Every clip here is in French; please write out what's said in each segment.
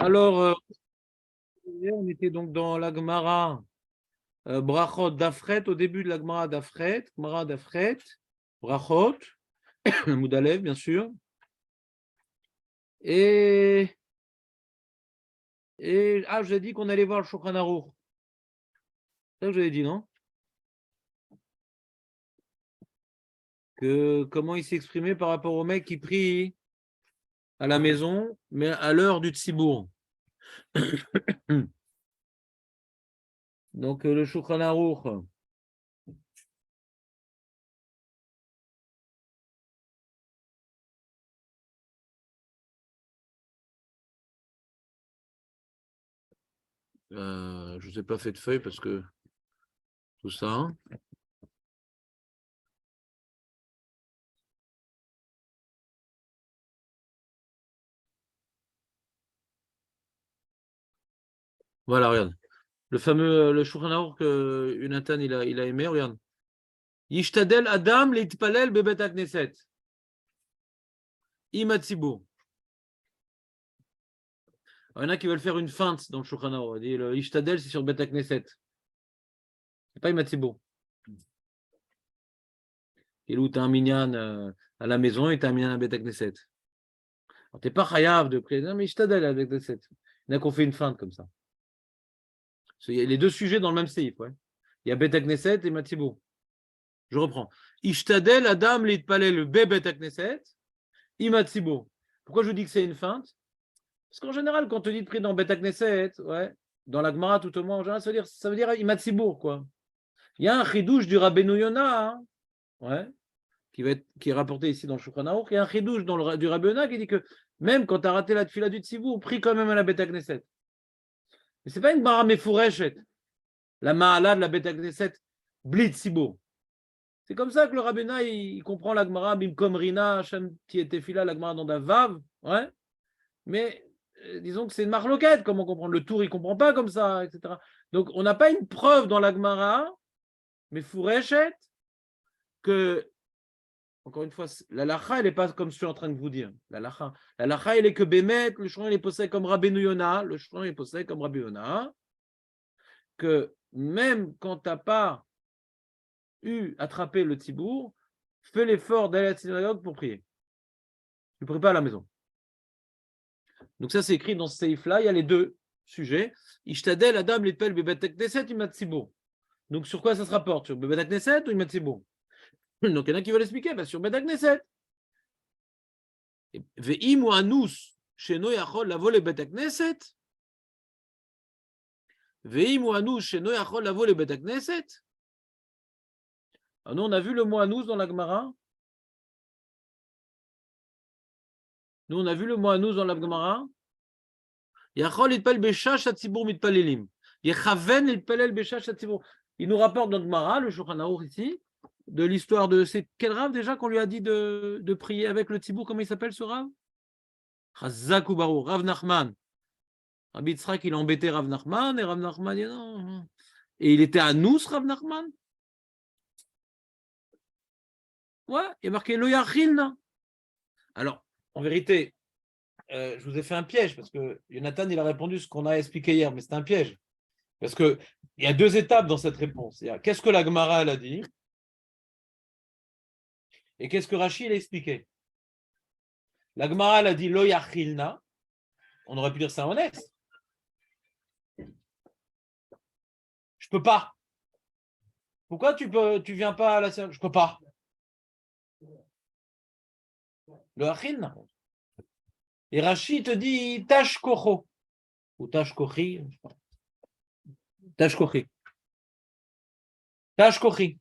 Alors, on était donc dans la Gemara Brachot d'Afret, au début de la Gemara d'Afret, Brachot, Moudalev, bien sûr. Et je vous ai dit qu'on allait voir le Shulchan Aruch. C'est ça que je vous ai dit, non? Comment il s'est exprimé par rapport au mec qui prie à la maison, mais à l'heure du Tzibour. Donc, le Shulchan Aruch. Je ne vous ai pas fait de feuille parce que tout ça. Voilà, regarde. Le fameux, le Shulchan Aruch que Jonathan il a aimé, regarde. Yishtadel Adam leitpalel bebet hakneset. Imatsibour. Il y en a qui veulent faire une feinte dans le Shulchan Aruch. Il dit le Yishtadel, c'est sur Bet HaKnesset. C'est pas Imatsibour. Et où tu as un minyan à la maison et tu as un minyan à Bet HaKnesset. Tu n'es pas chayav de prier. Non, mais Yishtadel à Bet HaKnesset. Il y en a qui ont fait une feinte comme ça. Il y a les deux sujets dans le même seif. Ouais. Il y a Bet HaKnesset et Imatsibour. Je reprends. Ishtadel Adam leitpalel bebet HaKnesset. Imatsibour. Pourquoi je dis que c'est une feinte? Parce qu'en général, quand on te dit de prier dans Bet HaKnesset, ouais, dans la Gemara, tout au moins, en général, ça veut dire Imatsibour, quoi. Il y a un chidouche du Rabbeinu Yonah, hein, ouais, qui est rapporté ici dans le Shulchan Aruch. Il y a un chidouche du Rabbeinu Yonah qui dit que même quand tu as raté la tefila du Tzibour, prie quand même à la Bet HaKnesset. Mais ce n'est pas une Gemara Mefureshet, la Ma'ala de la Bet HaKnesset, Bli Tzibour. C'est comme ça que le Rabbeinu Yonah, il comprend la Gemara Bimkom Rina, Hashem qui était fila, la Gemara dans Davav, ouais, mais disons que c'est une marloquette, comment comprendre. Le tour, il ne comprend pas comme ça, etc. Donc, on n'a pas une preuve dans la Gemara, mais Fourechet, que, encore une fois, la lacha, elle n'est pas comme je suis en train de vous dire. La lacha, elle est que Bémet, le Shouchan, il est possédé comme Rabbeinu Yonah, le Shouchan, il est possédé comme Rabbi Yonah, que même quand tu n'as pas attrapé le Tzibour, fais l'effort d'aller à la synagogue pour prier. Tu ne pries pas à la maison. Donc ça, c'est écrit dans ce seif-là. Il y a les deux sujets. Ishtadel Adam l'itpel bebet hakneset imat tzibour. Donc sur quoi ça se rapporte? Sur bebet hakneset ou imat tzibour? Donc il y en a qui veulent expliquer. Bah, sur bebet hakneset. Ve'im ou anus sheno yachol lavo lebet hakneset. Ve'im ou anus sheno yachol lavo lebet hakneset. Alors nous, on a vu le mot anus dans la Gemara. Nous, on a vu le mot anus dans la Gemara. Yachol itpel beshash hatzibur mitpalelim. Yechaven itpalel beshash hatzibur. Il nous rapporte dans le Gemara, le Shulchan Aruch ici, de l'histoire de. C'est quel rave déjà qu'on lui a dit de prier avec le Tzibour? Comment il s'appelle ce rave? Chazak ou Barou, Rav Nachman. Rabbi Yitzhak, il a embêté Rav Nachman et Rav Nachman dit non. Et il était à nous, Rav Nachman? Ouais, il est marqué Lo Yachilna. Alors, en vérité, je vous ai fait un piège parce que Jonathan, il a répondu ce qu'on a expliqué hier, mais c'est un piège. Parce qu'il y a deux étapes dans cette réponse. Qu'est-ce que la Gemara elle a dit? Et qu'est-ce que Rachid a expliqué? La Gemara elle a dit Lo Yachilna. On aurait pu dire ça en honnête. Je peux pas. Pourquoi tu viens pas à la séance? Je peux pas. Le Achilna. Et Rachid te dit Tash Kocho. Ou Tash Kochi. Tash Kochi. Tash Kochi.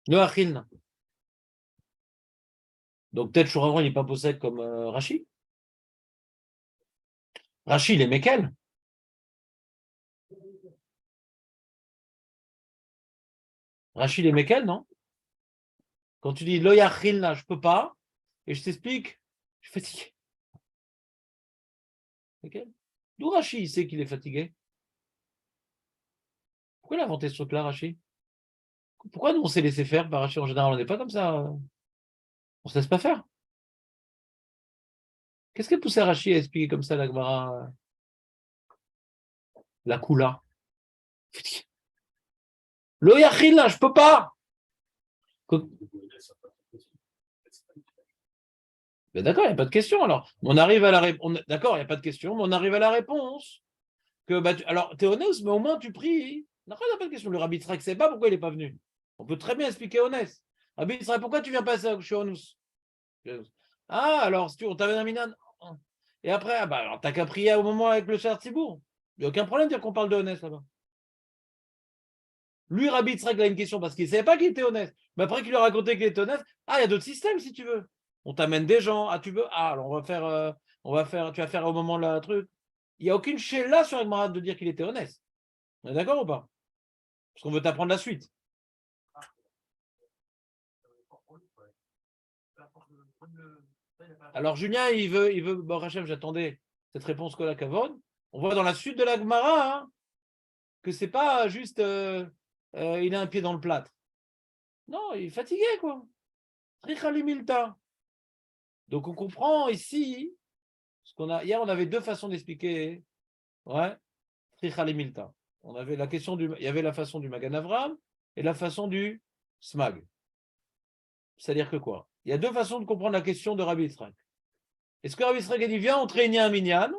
Le Achilna. Donc peut-être Chouravan, il n'est pas possède comme Rachid. Rachid, il est Mekel. Rachid est Mekel, non? Quand tu dis Lo Yachilna, je peux pas. Et je t'explique, je suis fatigué. Mekel. D'où Rachid, il sait qu'il est fatigué? Pourquoi il a inventé ce truc-là, Rachid? Pourquoi nous, on s'est laissé faire par Rachid? En général, on n'est pas comme ça. On ne se laisse pas faire. Qu'est-ce qui a poussé Rachid à expliquer comme ça la Gemara, la Kula? Le Yachil, là, je peux pas. Ben d'accord, il n'y a pas de question alors. On arrive à la réponse. D'accord, il n'y a pas de question, mais on arrive à la réponse. Que, bah, alors, tu es honnête, mais au moins tu pries. D'accord, il n'y a pas de question. Le Rabbi Yitzhak ne sait pas pourquoi il n'est pas venu. On peut très bien expliquer honnête. Rabbi Yitzhak, pourquoi tu viens passer chez Onus? Ah, alors, si tu on t'avait un minan. Et après, ah bah, alors t'as qu'à prier au moment avec le Cher Tzibour. Il n'y a aucun problème de dire qu'on parle de honnête là-bas. Lui, Rabbi Yitzhak, il a une question parce qu'il ne savait pas qu'il était honnête. Mais après qu'il lui a raconté qu'il était honnête, ah, il y a d'autres systèmes si tu veux. On t'amène des gens. Ah, tu veux. Ah, alors tu vas faire au moment de la truc. Il n'y a aucune là sur Agmarat de dire qu'il était honnête. On est d'accord ou pas? Parce qu'on veut t'apprendre la suite. Alors, Julien, il veut. Bon, Rachem, j'attendais cette réponse que la Kavod. On voit dans la suite de la Gemara hein, que c'est pas juste il a un pied dans le plâtre. Non, il est fatigué, quoi. Trichalimilta. Donc, on comprend ici ce qu'on a. Hier, on avait deux façons d'expliquer. Ouais, Trichalimilta. On avait la question du. Il y avait la façon du Magan Avram et la façon du Smag. C'est-à-dire que quoi? Il y a deux façons de comprendre la question de Rabbi Yitzhak. Est-ce que Rabbi Yitzhak a dit viens, on te réunit un minyan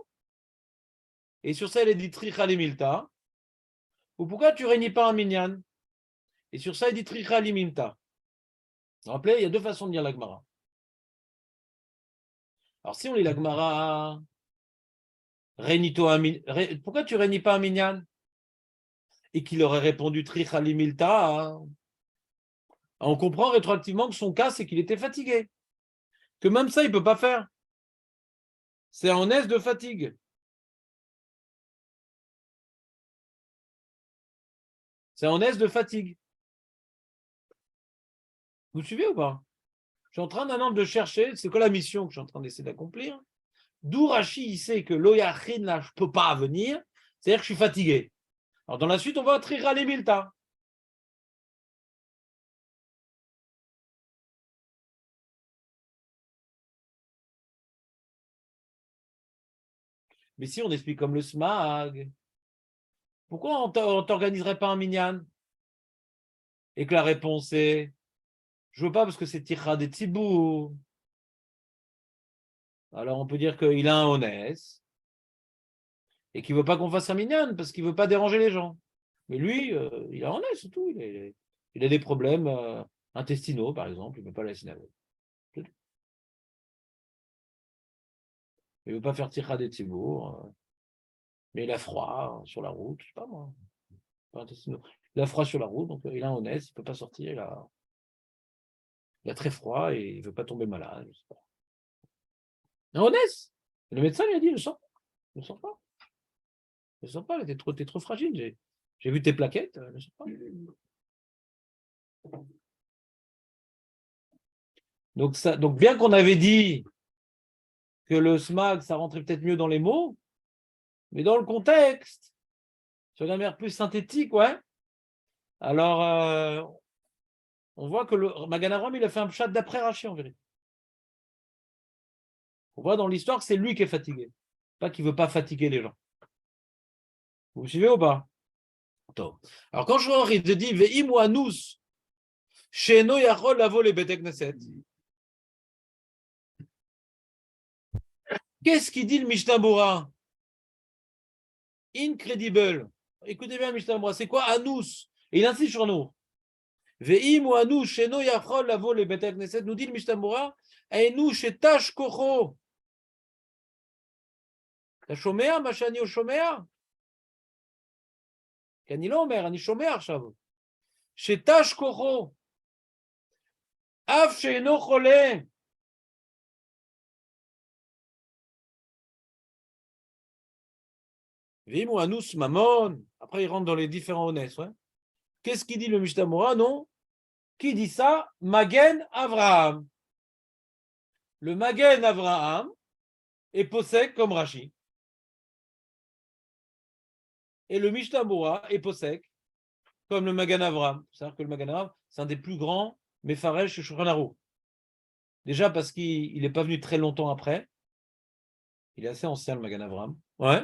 et sur ça, il a dit Trichalimilta. Ou pourquoi tu ne réunis pas un minyan? Et sur ça, il dit Trichalimilta. Vous vous rappelez, il y a deux façons de lire la Gemara. Alors, si on lit la Gemara, pourquoi tu ne réunis pas un minyan? Et qu'il aurait répondu Trichalimilta. On comprend rétroactivement que son cas, c'est qu'il était fatigué. Que même ça, il ne peut pas faire. C'est en aise de fatigue. C'est en aise de fatigue. Vous suivez ou pas? Je suis en train maintenant de chercher, c'est quoi la mission que je suis en train d'essayer d'accomplir? D'où Rashi, il sait que l'Oyachin, là, je ne peux pas venir, c'est-à-dire que je suis fatigué. Alors dans la suite, on va Trira les Milta. Mais si on explique comme le SMAG, pourquoi on ne t'organiserait pas un minyan? Et que la réponse est je veux pas parce que c'est Tira des Tibou. Alors on peut dire qu'il a un honnête et qu'il ne veut pas qu'on fasse un minyan parce qu'il ne veut pas déranger les gens. Mais lui, il a un honnête, c'est tout. Il a des problèmes intestinaux, par exemple, il ne veut pas la synagogue. Il ne veut pas faire Tira des Tibou. Mais il a froid sur la route, je ne sais pas moi. Il a froid sur la route, donc il a un honnête, il ne peut pas sortir, il a très froid et il ne veut pas tomber malade. Je sais pas. Un honnête. Le médecin lui a dit, ne sors pas. Ne sors pas. Ne sors pas, t'es trop fragile. J'ai vu tes plaquettes, ne sors pas. Donc bien qu'on avait dit que le SMAG, ça rentrait peut-être mieux dans les mots, mais dans le contexte, sur la manière plus synthétique, ouais. Alors, on voit que le Magan Avraham, il a fait un chat d'après Rachid, en vérité. On voit dans l'histoire que c'est lui qui est fatigué, pas qu'il ne veut pas fatiguer les gens. Vous me suivez ou pas? Alors quand je vois, il te dit Ve'im ou anus, sheno yachol lavo les betek neset. Qu'est-ce qu'il dit le Mishnah Bora? Incredible. Écoutez bien, Mishnah Bora, c'est quoi anus? Et il insiste sur nous. Ve'im ou anus, sheno yachol lavo les betek neset. Nous dit le Mishnah Bora, Einu shetash kocho. אתה שומע מה שאני שומע? כי אני לא אומר, אני שומע עכשיו. שתש כוחו, אף שאינו חולה. ואם הוא אנוס ממון, après il rentre dans les différents honnêtes, ouais. Qu'est-ce qu'il dit le Mishnah Bora? Non. Qui dit ça? Magen Avraham. Le Magen Avraham est possède comme Rashi. Et le Mishnah Bora est possède comme le Magen Avraham. C'est-à-dire que le Magen Avraham, c'est un des plus grands Mefarech chez Shulchan Aruch. Déjà parce qu'il n'est pas venu très longtemps après. Il est assez ancien, le Magan Avraham. Ouais.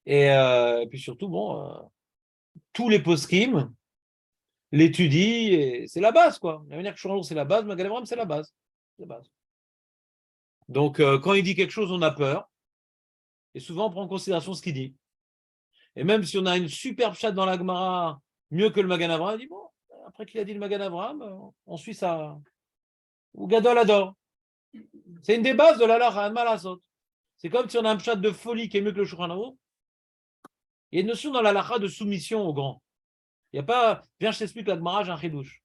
Et puis surtout, bon, tous les poskim l'étudient, et c'est la base, quoi. La manière que Shulchan Aruch, c'est la base, Magan Avraham, c'est la base. C'est la base. Donc, quand il dit quelque chose, on a peur. Et souvent, on prend en considération ce qu'il dit. Et même si on a une superbe chatte dans la Gemara, mieux que le Magan Avraham, on dit, bon, après qu'il a dit le Magan Avraham, on suit ça. Ou Gadol adore. C'est une des bases de la Lacha, Malasot. C'est comme si on a un chat de folie qui est mieux que le Shulchan Aruch. Il y a une notion dans la Lacha de soumission au grand. Il n'y a pas, viens, je t'explique la Gemara, j'ai un chidouche.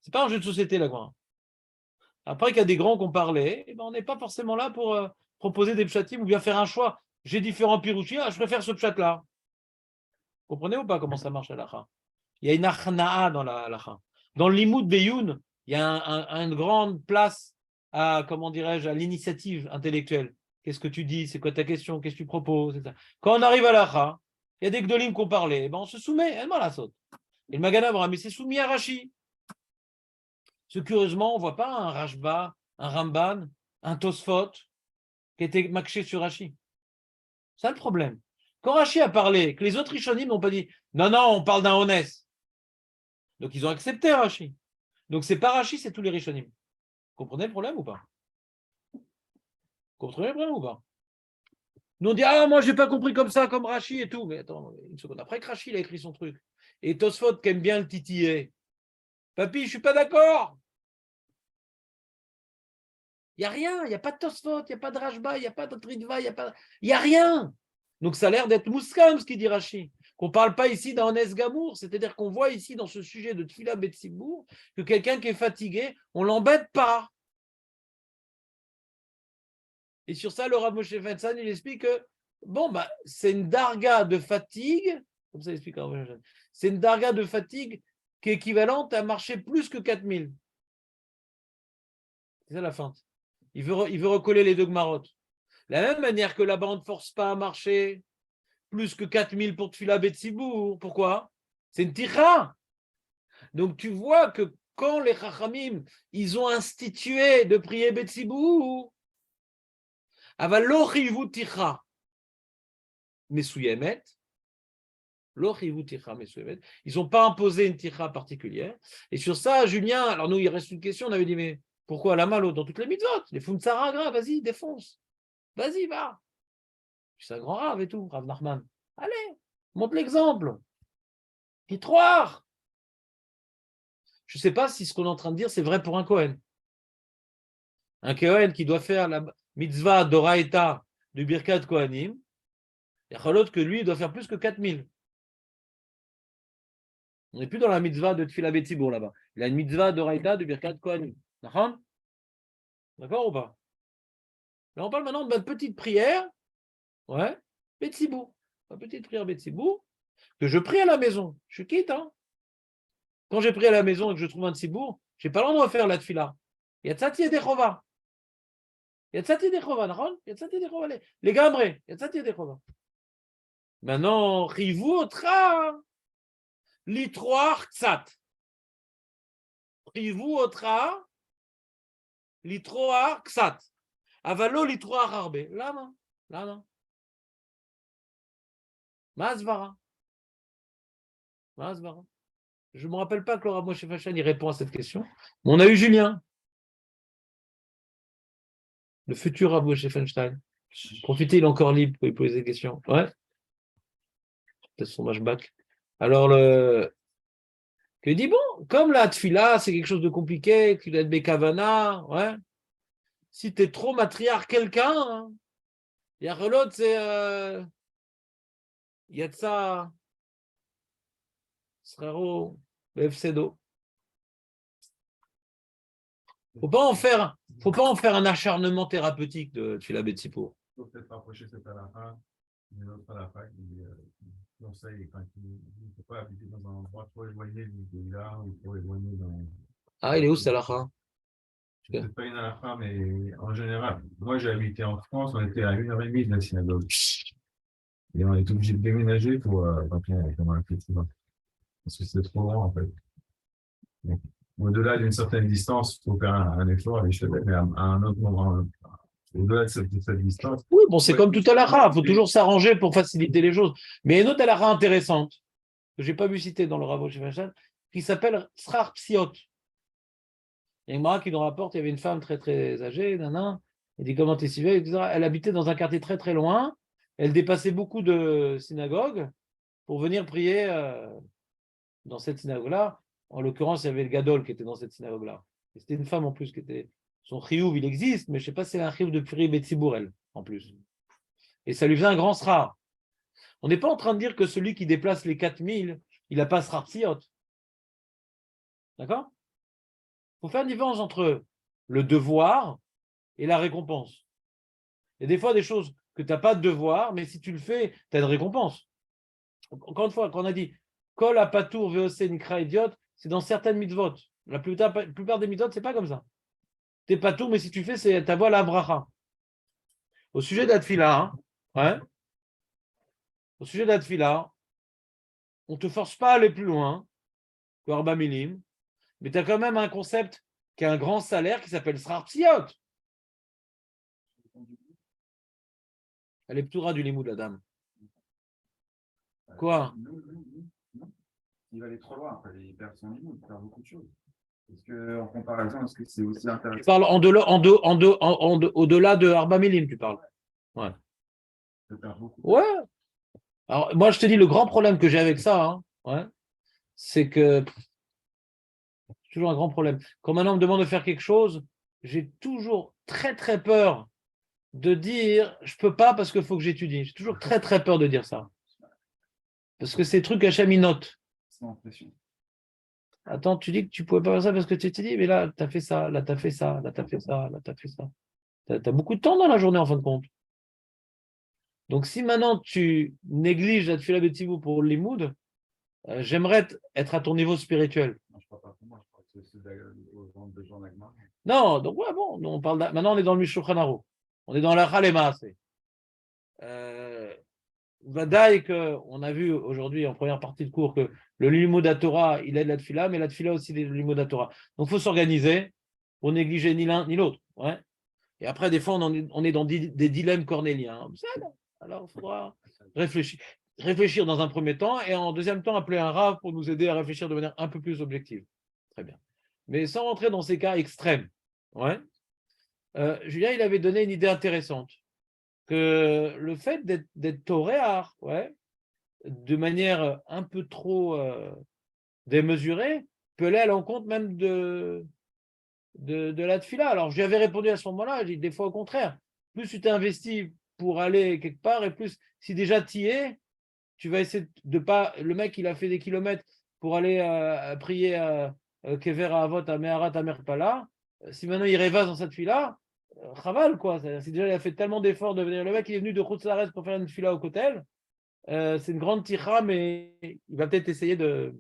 C'est pas un jeu de société, la Gemara. Après qu'il y a des grands qui ont parlé, eh ben, on n'est pas forcément là pour proposer des pshatim ou bien faire un choix. J'ai différents pirouchis, je préfère ce pshat-là. Vous comprenez ou pas comment ça marche la Lacha? Il y a une achnaa dans la Lacha. Dans le Limoud Beyoun, il y a une grande place à, comment dirais-je, à l'initiative intellectuelle. Qu'est-ce que tu dis? C'est quoi ta question? Qu'est-ce que tu proposes? Etc. Quand on arrive à la Lacha, il y a des gdolim qui ont parlé, eh ben on se soumet, elle m'a la saute. Et le Magan Avraham, mais c'est soumis à Rashi. Ce curieusement, on ne voit pas un Rashba, un Ramban, un Tosfot qui était maxé sur Rashi. C'est ça le problème. Quand Rashi a parlé, que les autres Rishonim n'ont pas dit non, non, on parle d'un Honès. Donc ils ont accepté Rashi. Donc c'est pas Rashi, c'est tous les Rishonim. Vous comprenez le problème ou pas? Vous comprenez le problème ou pas? Nous on dit ah, moi j'ai pas compris comme ça, comme Rashi et tout. Mais attends, une seconde. Après que Rashi il a écrit son truc, et Tosfot qui aime bien le titiller, papy, je suis pas d'accord. Il n'y a rien, il n'y a pas de Tosfot, il n'y a pas de Rashba, il n'y a pas de Tritva, il n'y a rien. Donc ça a l'air d'être Mouskam, ce qu'il dit Rashi. Qu'on ne parle pas ici d'un Gamour, c'est-à-dire qu'on voit ici dans ce sujet de Tfila Betsibour que quelqu'un qui est fatigué, on ne l'embête pas. Et sur ça, le Rav Moshe Feinstein, il explique que bon, bah, c'est une darga de fatigue, comme ça il explique, c'est une darga de fatigue qui est équivalente à marcher plus que 4000. C'est ça la feinte. Il veut recoller les deux Gmarot. La même manière que là-bas, on ne force pas à marcher plus que 4000 pour Tfila Betsibour. Pourquoi? C'est une tira. Donc tu vois que quand les Chachamim, ils ont institué de prier Betsibour, aval lo chivu tira mesuyemet, lo chivu tira mesuyemet, ils n'ont pas imposé une tira particulière. Et sur ça, Julien, alors nous, il reste une question, on avait dit, mais pourquoi la malo dans toutes les mitzvot? Les Funtsara, vas-y, défonce. Vas-y, va. C'est un grand rave et tout, Rav Nachman. Allez, montre l'exemple. Hitroir. Je ne sais pas si ce qu'on est en train de dire, c'est vrai pour un Kohen. Un Kohen qui doit faire la mitzvah d'Oraïta du Birkat Kohanim, il y a l'autre que lui, il doit faire plus que 4000. On n'est plus dans la mitzvah de Tfila Betsibour là-bas. Il a une mitzvah d'Oraïta du Birkat Kohanim. D'accord ou pas? Là, on parle maintenant de ma petite prière. Ouais, Betsibour. Ma petite prière Betsibour, que je prie à la maison. Je quitte, hein. Quand j'ai pris à la maison et que je trouve un Tzibour, je n'ai pas l'endroit de faire la tfila. Il y a Tzati et Dechova. Il y a Tzati et Dechova, il y a Tzati et Dechova. Les gambrés, il y a Tzati et Dechova. Maintenant, Rivu Otra, Litroar Tzat. Rivu Otra, Litroar Tzat. Avalo Litroar Arbe. Lama, lama. Masvara. Masvara. Je ne me rappelle pas que Laura Moshe Fachan y répond à cette question. Mais on a eu Julien, le futur Rav Moshe Feinstein. Profitez, il est encore libre pour lui poser des questions. Ouais. Peut-être son matchback. Alors, il dit, bon, comme la tfila, c'est quelque chose de compliqué, qu'il a de Bekavana, ouais. Si tu es trop matriarche quelqu'un, hein, il y a l'autre, c'est. Il y a de ça. Srero, Befsedo. Faut pas en faire un acharnement thérapeutique de Tfila Betsipour. Il faut peut-être rapprocher cette halakha d'une autre halakha qui conseille quand il ne faut pas habiter dans un endroit trop éloigné du village ou trop éloigné dans. Ah, il est où cette halakha? Peut-être pas une halakha, mais en général. Moi, j'ai habité en France, on était à 1h30 de la synagogue. Et on est obligé de déménager pour quand on a fait ça. Parce que c'était trop grand, en fait. Au-delà d'une certaine distance, il faut faire un effort, mais à un autre moment, au-delà de cette distance, Oui, bon, c'est ouais, comme tout à l'ara, il faut toujours s'arranger pour faciliter les choses. Mais il y a une autre halakha intéressante, que je n'ai pas vu citer dans le Ravo Shifachan, qui s'appelle Srar Psiot. Il y a une mara qui nous rapporte, il y avait une femme très très âgée, nana, elle dit comment t'es si vieille, etc. Elle habitait dans un quartier très très loin, elle dépassait beaucoup de synagogues pour venir prier dans cette synagogue-là. En l'occurrence, il y avait le Gadol qui était dans cette synagogue-là. Et c'était une femme en plus qui était. Son chiyuv, il existe, mais je ne sais pas si c'est un chiyuv de Puri Betsibourel, en plus. Et ça lui faisait un grand sra. On n'est pas en train de dire que celui qui déplace les 4000, il n'a pas sra psiot. D'accord? Il faut faire une différence entre le devoir et la récompense. Il y a des fois des choses que tu n'as pas de devoir, mais si tu le fais, tu as une récompense. Encore une fois, quand on a dit Kol apatour veose nikra idiot, c'est dans certaines mitzvot. La plupart des mitzvot, c'est pas comme ça. Tu n'es pas tout, mais si tu fais, c'est ta voix la bracha. Au sujet de la tfila, ouais, au sujet de la tfila, on ne te force pas à aller plus loin que Arba Milim, mais tu as quand même un concept qui a un grand salaire qui s'appelle Srar Psiot. Elle est ptoura du limou de la dame. Quoi? Il va aller trop loin, après, il perd son niveau, il perd beaucoup de choses. Parce que, en comparaison, est-ce que c'est aussi Tu intéressant? parles au-delà de Arba Milim, tu parles. Ouais. Il perd beaucoup. Ouais. Alors, moi, je te dis, le grand problème que j'ai avec ça, hein, ouais, c'est que c'est toujours un grand problème. Quand maintenant on me demande de faire quelque chose, j'ai toujours très, très peur de dire je peux pas parce qu'il faut que j'étudie. J'ai toujours très, très peur de dire ça. Parce que ces trucs Hachem, ils notent. C'est l'impression. Attends, tu dis que tu pouvais pas faire ça parce que tu étudies, mais là, tu as fait ça, là, tu as fait ça, là, tu as fait ça, là, tu as fait ça. Tu as beaucoup de temps dans la journée, en fin de compte. Donc, si maintenant tu négliges la tefila b'tzivou pour le limoud, j'aimerais être à ton niveau spirituel. Non, je ne parle pas pour moi, je parle que c'est aux gens de Jean Nagmar. Non, donc ouais, bon, on parle maintenant on est dans le Mishulchan Aruch. On est dans la Chalema. Vadaï qu'on a vu aujourd'hui en première partie de cours que le Limud Torah, il aide la Tfila, mais la Tfila aussi le Limud Torah. Donc il faut s'organiser pour négliger ni l'un ni l'autre. Ouais. Et après, des fois, on est dans des dilemmes cornéliens. Alors, il faudra réfléchir dans un premier temps et en deuxième temps, appeler un Rav pour nous aider à réfléchir de manière un peu plus objective. Très bien. Mais sans rentrer dans ces cas extrêmes. Ouais. Julien, il avait donné une idée intéressante. Que le fait d'être toréar, ouais, de manière un peu trop démesurée, peut aller à l'encontre même de la tfila. Alors, je lui avais répondu à ce moment-là, j'ai dit des fois au contraire, plus tu t'es investi pour aller quelque part, et plus, si déjà tu y es, tu vas essayer de pas. Le mec, il a fait des kilomètres pour aller prier Kever à Avot, à Meharat, à Merpala. Si maintenant il rêvase dans cette fila, Chaval, quoi. Si déjà il a fait tellement d'efforts de venir. Le mec, il est venu de Khoutzlaret pour faire une fila au Kotel. C'est une grande tira, mais il va peut-être essayer de.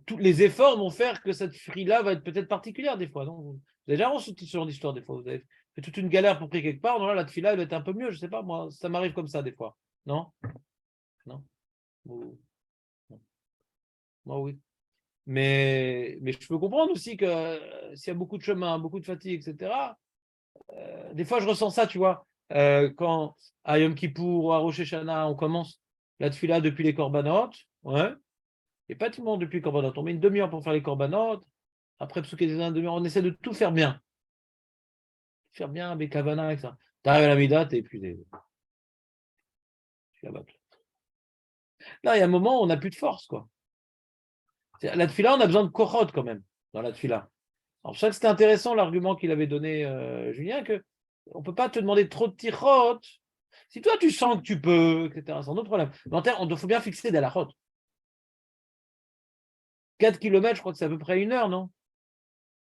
Tous les efforts vont faire que cette fila va être peut-être particulière des fois. Non, vous avez déjà reçu ce genre d'histoire des fois. Vous avez fait toute une galère pour prier quelque part. Non, là, la fila, elle va être un peu mieux. Je sais pas, moi, ça m'arrive comme ça des fois. Non? Non? Ou- non. Moi, oui. Mais je peux comprendre aussi que s'il y a beaucoup de chemin, beaucoup de fatigue, etc., des fois, je ressens ça, tu vois, quand à Yom Kippour ou à Rosh Hashanah, on commence la tefila depuis les korbanot, ouais, et pas tout le monde depuis les korbanot. On met une demi-heure pour faire les korbanot, après, parce qu'il y a une demi-heure, on essaie de tout faire bien. Faire bien avec Kavana, avec ça. Tu arrives à la Mida, tu es épuisé. Là, il y a un moment où on n'a plus de force, quoi. La tefila, on a besoin de kochot quand même, dans la tefila. Alors, je sais que c'était intéressant l'argument qu'il avait donné Julien, que on ne peut pas te demander trop de tichot. Si toi, tu sens que tu peux, etc., c'est un autre problème. Mais il faut bien fixer des halachot. 4 km, je crois que c'est à peu près 1 heure, non?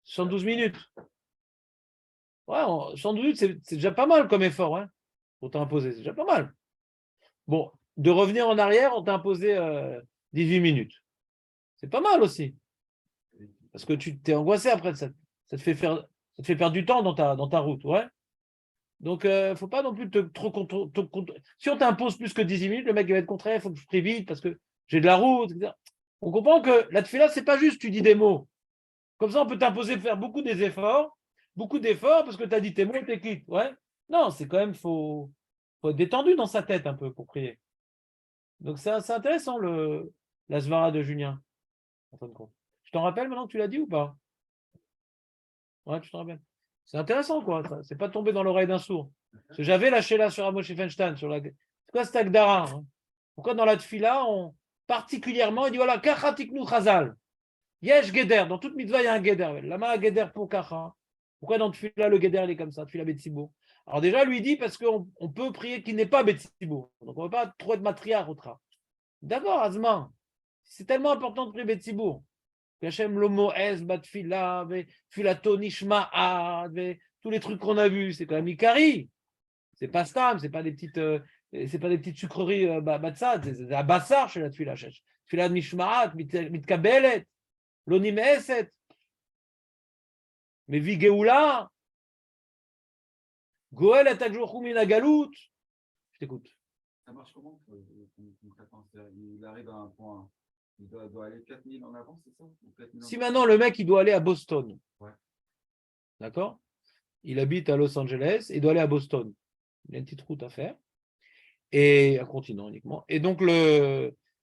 112 minutes. Ouais, 112 minutes, c'est déjà pas mal comme effort, hein, pour t'imposer. C'est déjà pas mal. Bon, de revenir en arrière, on t'a imposé 18 minutes. C'est pas mal aussi. Parce que tu t'es angoissé après, ça te fait perdre du temps dans ta route, ouais. Donc, il ne faut pas non plus trop si on t'impose plus que 18 minutes, le mec va être contraire, il faut que je prie vite parce que j'ai de la route, etc. On comprend que la tefila, c'est pas juste tu dis des mots. Comme ça, on peut t'imposer de faire beaucoup d'efforts, parce que tu as dit tes mots, t'es quitte. Ouais. Non, c'est quand même, faut être détendu dans sa tête un peu pour prier. Donc c'est intéressant la svara de Julien, en fin de compte. Je t'en rappelle maintenant que tu l'as dit ou pas? Ouais, tu te rappelles. C'est intéressant, quoi. C'est pas tombé dans l'oreille d'un sourd. Parce que j'avais lâché là sur Amos Feinstein, c'est quoi cet Agdara, hein? Pourquoi dans la tefila, particulièrement, il dit voilà, kachatiknu chazal. Yesh geder. Dans toute mitzvah, il y a un geder. Lama geder pour kacha. Pourquoi dans tefila, le geder, il est comme ça, tefila betsibo? Alors déjà, lui dit parce qu'on peut prier qu'il n'est pas betsibo. Donc on ne peut pas trop être matriarche au tra. D'accord, Azman. C'est tellement important de prier betsibo. Hachem lomo es batfila, filato nishma'a, tous les trucs qu'on a vus, c'est quand même Ikari. C'est pas stam, c'est pas des petites sucreries batsad, c'est un bassar chez la tfila. Tfila nishma'at, mitkabelet, lonim eset. Mais vigeoula, goel atakjochum minagalout. Je t'écoute. Ça marche comment concrètement? Il arrive à un point, il doit aller 4000 en avant, c'est ça? Si maintenant le mec il doit aller à Boston, ouais. D'accord? Il habite à Los Angeles et doit aller à Boston. Il y a une petite route à faire, et un continent uniquement. Et donc,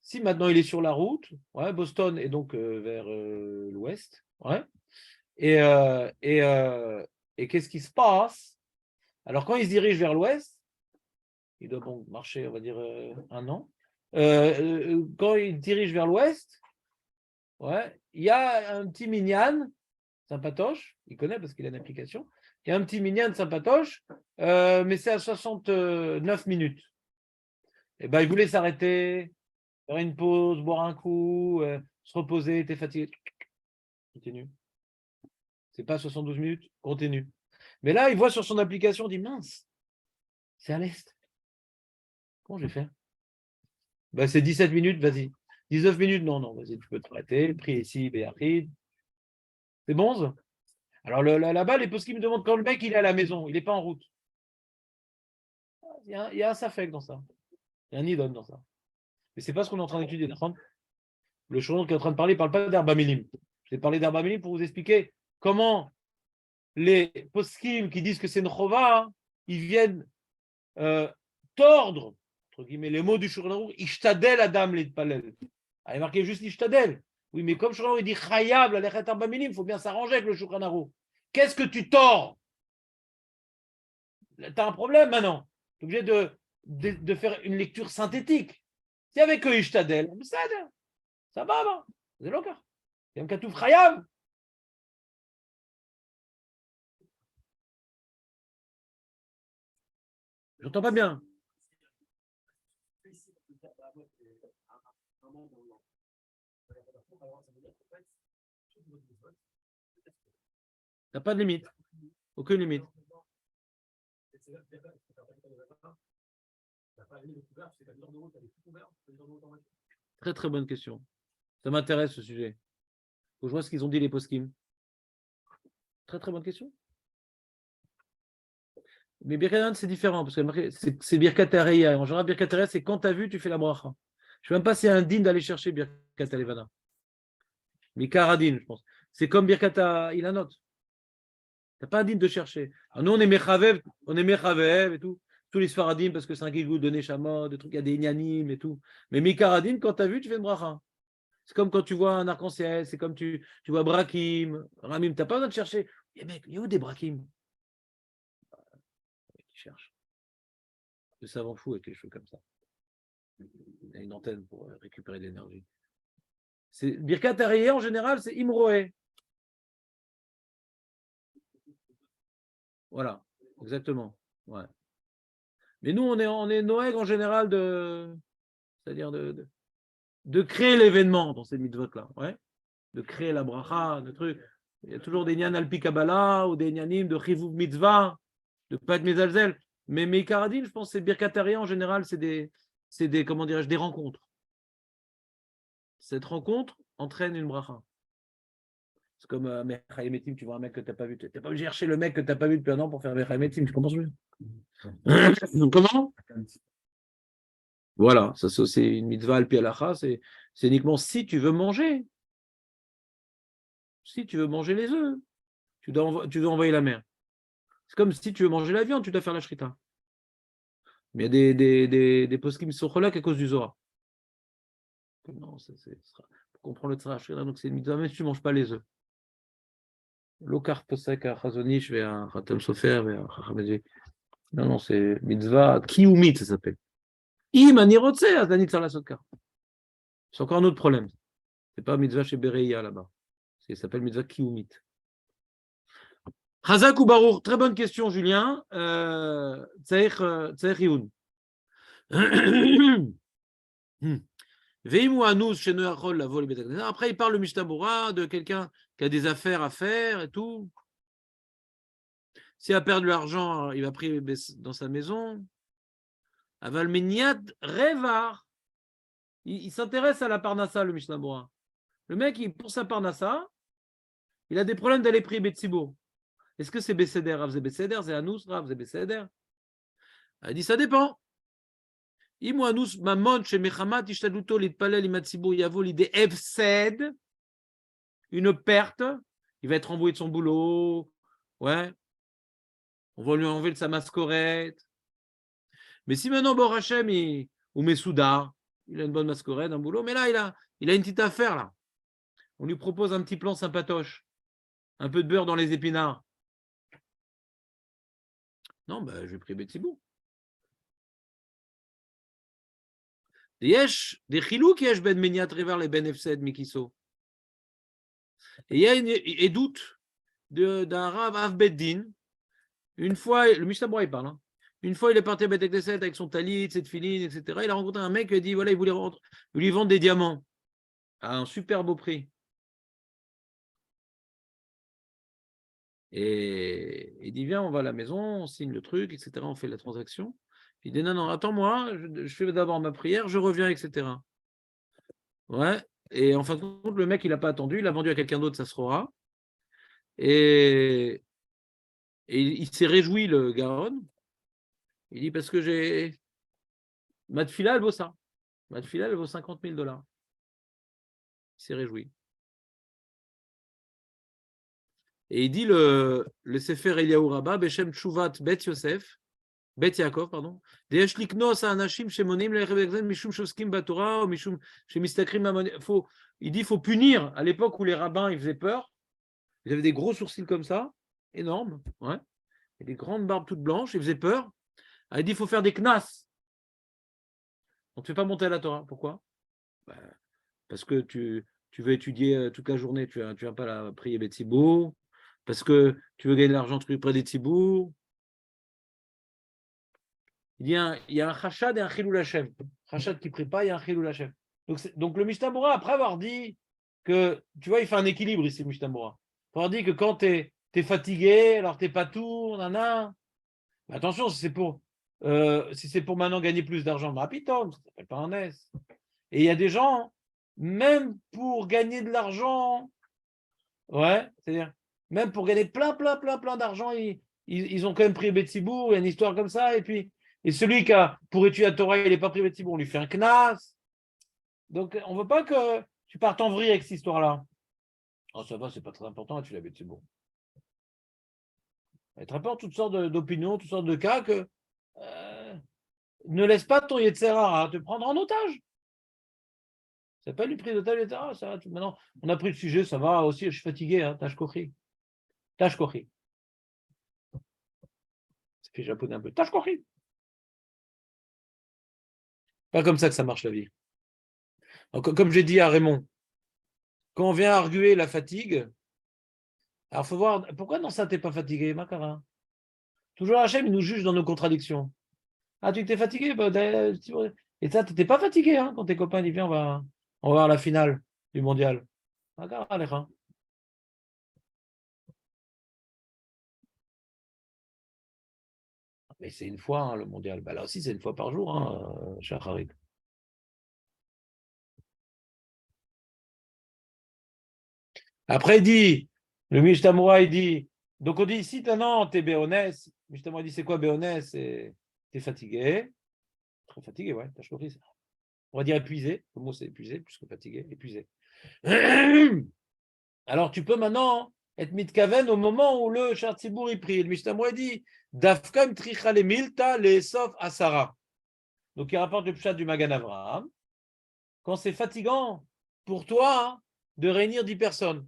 si maintenant il est sur la route, ouais, Boston est donc vers l'ouest, ouais, et, et qu'est-ce qui se passe? Alors, quand il se dirige vers l'ouest, il doit donc marcher, on va dire, un an. Quand il dirige vers l'ouest, ouais, il y a un petit minyan, sympatoche, il connaît parce qu'il a une application. Il y a un petit minyan sympatoche, mais c'est à 69 minutes. Et ben, il voulait s'arrêter, faire une pause, boire un coup, se reposer, t'es fatigué. Continue. C'est pas 72 minutes, continue. Mais là, il voit sur son application, il dit mince, c'est à l'est. Comment je vais faire? Ben, c'est 17 minutes, vas-y. 19 minutes, non, vas-y, tu peux te prêter, prie ici, Béachid. C'est bon, ça? Alors là-bas, les poskim me demandent quand le mec il est à la maison, il n'est pas en route. Il y a un safek dans ça. Il y a un idon dans ça. Mais c'est pas ce qu'on est en train d'étudier. Le shouron qui est en train de parler ne parle pas d'Herbamilim. Je vais parler d'Herbamilim pour vous expliquer comment les poskim qui disent que c'est une chova, ils viennent tordre, entre guillemets, les mots du Shulchan Aruch, Ishtadel Adam Litpalel. Il est marqué juste Ishtadel. Oui, mais comme Shulchan Aruch dit Chayab, la Lechet Herbamilim, il faut bien s'arranger avec le Shulchan Aruch. Qu'est-ce que tu tords? Tu as un problème maintenant. Tu es obligé de faire une lecture synthétique. Si avec eux Ishtadel, ça va, c'est le cas. Il y a un katouf Chayab. J'entends pas bien. T'as pas de limite. Aucune limite. Très très bonne question. Ça m'intéresse ce sujet. Faut que je vois ce qu'ils ont dit les poskim. Très très bonne question. Mais Birkat c'est différent parce que c'est Birkat Hareya. En général, Birkat Hareya, c'est quand tu as vu, tu fais la bracha. Je ne sais même pas si c'est indigne d'aller chercher Birkat Alevana. Mais Karadine, je pense. C'est comme Birkat Ilanot. Tu n'as pas indigne de chercher. Alors nous, on est Mechavev et tout. Tous les Sfaradim parce que c'est un gigou de Neshama, des trucs, il y a des Inyanim et tout. Mais Mikaradine, quand tu as vu, tu fais une bracha. C'est comme quand tu vois un arc-en-ciel, c'est comme tu vois Brakim, Ramim, tu n'as pas besoin de chercher. Eh mec, il y a où des Brakim? Qui cherche. Le savant fou avec les cheveux comme ça. Il a une antenne pour récupérer de l'énergie. Birkat Hareya, en général, c'est Imroé. Voilà, exactement. Ouais. Mais nous, on est Noël en général c'est-à-dire de créer l'événement dans ces mitzvot-là. Ouais. De créer la bracha, de trucs. Il y a toujours des nyan alpi kabbalah ou des nyanim de chivuv mitzvah, de pas être mezalzel. Mais Mekaradin, je pense que c'est Birkat Hareya en général, c'est des comment dirais-je, des rencontres. Cette rencontre entraîne une bracha. C'est comme Mechaim Etim, tu vois un mec que tu n'as pas vu. Tu n'as pas chercher le mec que tu n'as pas vu depuis un an pour faire Mechaim Etim, tu comprends ce que je veux dire? Comment? Voilà, ça c'est une mitzvah al pi halacha, c'est uniquement si tu veux manger. Si tu veux manger les œufs, tu dois envoyer la mer. C'est comme si tu veux manger la viande, tu dois faire la shrita. Mais il y a des poskim qui sont relaks à cause du Zohar. Non, pour comprendre le tzara shrita, donc c'est une mitzvah, même si tu ne manges pas les œufs. L'okar posek à Chazonish, vers un Khatam Sofer, vers un Chachamedji. Non, c'est mitzvah kiyumit, ça s'appelle. Im anirotse, azanit sur la sokar. C'est encore un autre problème. C'est pas mitzvah chez Bereia là-bas. Ça s'appelle mitzvah kiyumit. Chazak ou Baruch, très bonne question, Julien. Tzaich Youn. Après, il parle le Mishtabura de quelqu'un qui a des affaires à faire et tout. S'il a perdu de l'argent, il va prier dans sa maison. Aval Meniat Revar. Il s'intéresse à la Parnassa, le Mishnabura. Le mec, pour sa Parnassa, il a des problèmes d'aller prier Betsibour. Est-ce que c'est Besséder, Rav c'est Besséder, c'est Anous, Rav c'est Besséder? Il dit ça dépend. Imouanous mamon chez Mechamat Ishtaduto Litpalel Imatsibour Yavo l'idée Efsed, une perte, il va être renvoyé de son boulot, ouais, on va lui enlever de sa mascorette. Mais si maintenant Bor Hachem ou Mesouda, il a une bonne mascorette, un boulot, mais là il a une petite affaire là. On lui propose un petit plan sympatoche, un peu de beurre dans les épinards. Non, ben, je vais prier Betsibour. Yesh, des chilou qui yesh ben meniat revar les ben efsed mikiso. Et il y a un doute d'un Rav Avbeddin. Une fois, le Mishnah il parle. Hein. Une fois, il est parti à Beth Knesset avec son talit, cette filine, etc. Il a rencontré un mec qui a dit voilà, il voulait lui vendre des diamants à un super beau prix. Et il dit viens, on va à la maison, on signe le truc, etc. On fait la transaction. Il dit non, attends-moi, je fais d'abord ma prière, je reviens, etc. Ouais. Et en fin de compte, le mec, il n'a pas attendu, il a vendu à quelqu'un d'autre, ça se fera. Et il s'est réjoui, le Garonne. Il dit parce que j'ai. Ma tefila, elle vaut ça. Ma tefila, elle vaut $50 000. Il s'est réjoui. Et il dit le Sefer Eliyahu Rabbah, Beshem Tshuvat Bet Yosef, Bet Yaakov, pardon. Il dit il faut punir. À l'époque où les rabbins ils faisaient peur, ils avaient des gros sourcils comme ça, énormes, ouais, et des grandes barbes toutes blanches, ils faisaient peur. Il dit il faut faire des knas. On ne te fait pas monter à la Torah. Pourquoi? Parce que tu veux étudier toute la journée, tu viens pas la prier Betsibour, parce que tu veux gagner de l'argent près des Tzibour. Il y a un Chachad et un Chilul Hashem. Chachad qui ne prie pas, il y a un Chilul Hashem. Donc le Mishnah Bora, après avoir dit que, tu vois, il fait un équilibre ici, le Mishnah Bora. Après avoir dit que quand tu es fatigué, alors tu n'es pas tout, nana. Mais attention, si c'est pour maintenant gagner plus d'argent, Mapitom, ça ne s'appelle pas un S. Et il y a des gens, même pour gagner de l'argent, ouais, c'est-à-dire, même pour gagner plein d'argent, ils ont quand même pris Betsibour, il y a une histoire comme ça, et celui qui a, pour étudier la Torah, il n'est pas pris Betsibour, on lui fait un knas. Donc, on ne veut pas que tu partes en vrille avec cette histoire-là. Oh, ça va, c'est pas très important, tu l'as Betsibour. Il te rapporte toutes sortes d'opinions, toutes sortes de cas que ne laisse pas ton Yetzerara te prendre en otage. Ça s'appelle du prise d'otage, etc. Ça va, maintenant, on a pris le sujet, ça va aussi, je suis fatigué, hein, tâche kochi. Tâche kochi. Ça fait japonais un peu. Tâche kochi. Pas comme ça que ça marche la vie. Donc, comme j'ai dit à Raymond, quand on vient arguer la fatigue, alors il faut voir, pourquoi dans ça tu n'es pas fatigué, Makara? Toujours Hachem, il nous juge dans nos contradictions. Ah, tu t'es fatigué et ça, tu n'étais pas fatigué hein, quand tes copains disent viens, on va voir la finale du mondial. Makara, les reins. Mais c'est une fois hein, le mondial. Bah, là aussi, c'est une fois par jour, hein, cher Harid. Après, il dit, le Mishtamura, il dit, donc on dit ici, non, t'es béonès. Mishtamura dit, c'est quoi béonès? T'es fatigué. Très fatigué, ouais, t'as compris ça. On va dire épuisé, le mot c'est épuisé, plus que fatigué, épuisé. Alors tu peux maintenant être mitkaven au moment où le Shar Tzibour il prie. Le Mishnah dit Dafkam tricha le milta le sof asara. Donc il rapporte le pshat du Magan Avraham. Quand c'est fatigant pour toi de réunir 10 personnes.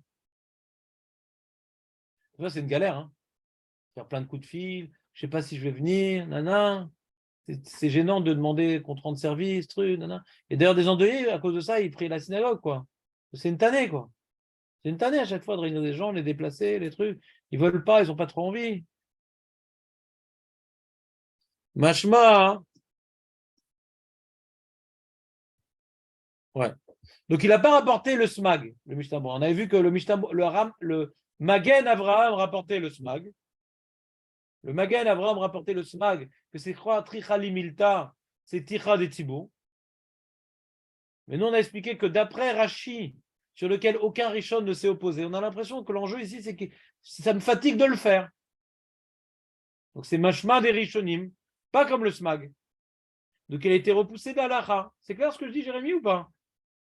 C'est une galère. Hein. Faire plein de coups de fil, je ne sais pas si je vais venir, nana. C'est gênant de demander qu'on te rende service, truc, nana. Et d'ailleurs, des endeuillés, à cause de ça, ils prient la synagogue, quoi. C'est une tannée, quoi. C'est une tannée à chaque fois de réunir des gens, les déplacer, les trucs. Ils veulent pas, ils n'ont pas trop envie. Mashma, hein. Ouais. Donc il n'a pas rapporté le smag, le Mishnah. On avait vu que le Mishnah, le Magen Avraham rapportait le smag. Le Magen Avraham rapportait le smag, que c'est quoi Tricha Limilta, c'est Ticha des Tibou. Mais nous, on a expliqué que d'après Rashi, sur lequel aucun Rishon ne s'est opposé, on a l'impression que l'enjeu ici, c'est que ça me fatigue de le faire. Donc c'est Mashma des Rishonim, pas comme le smag. Donc il a été repoussé d'Alacha. C'est clair ce que je dis, Jérémy, ou pas?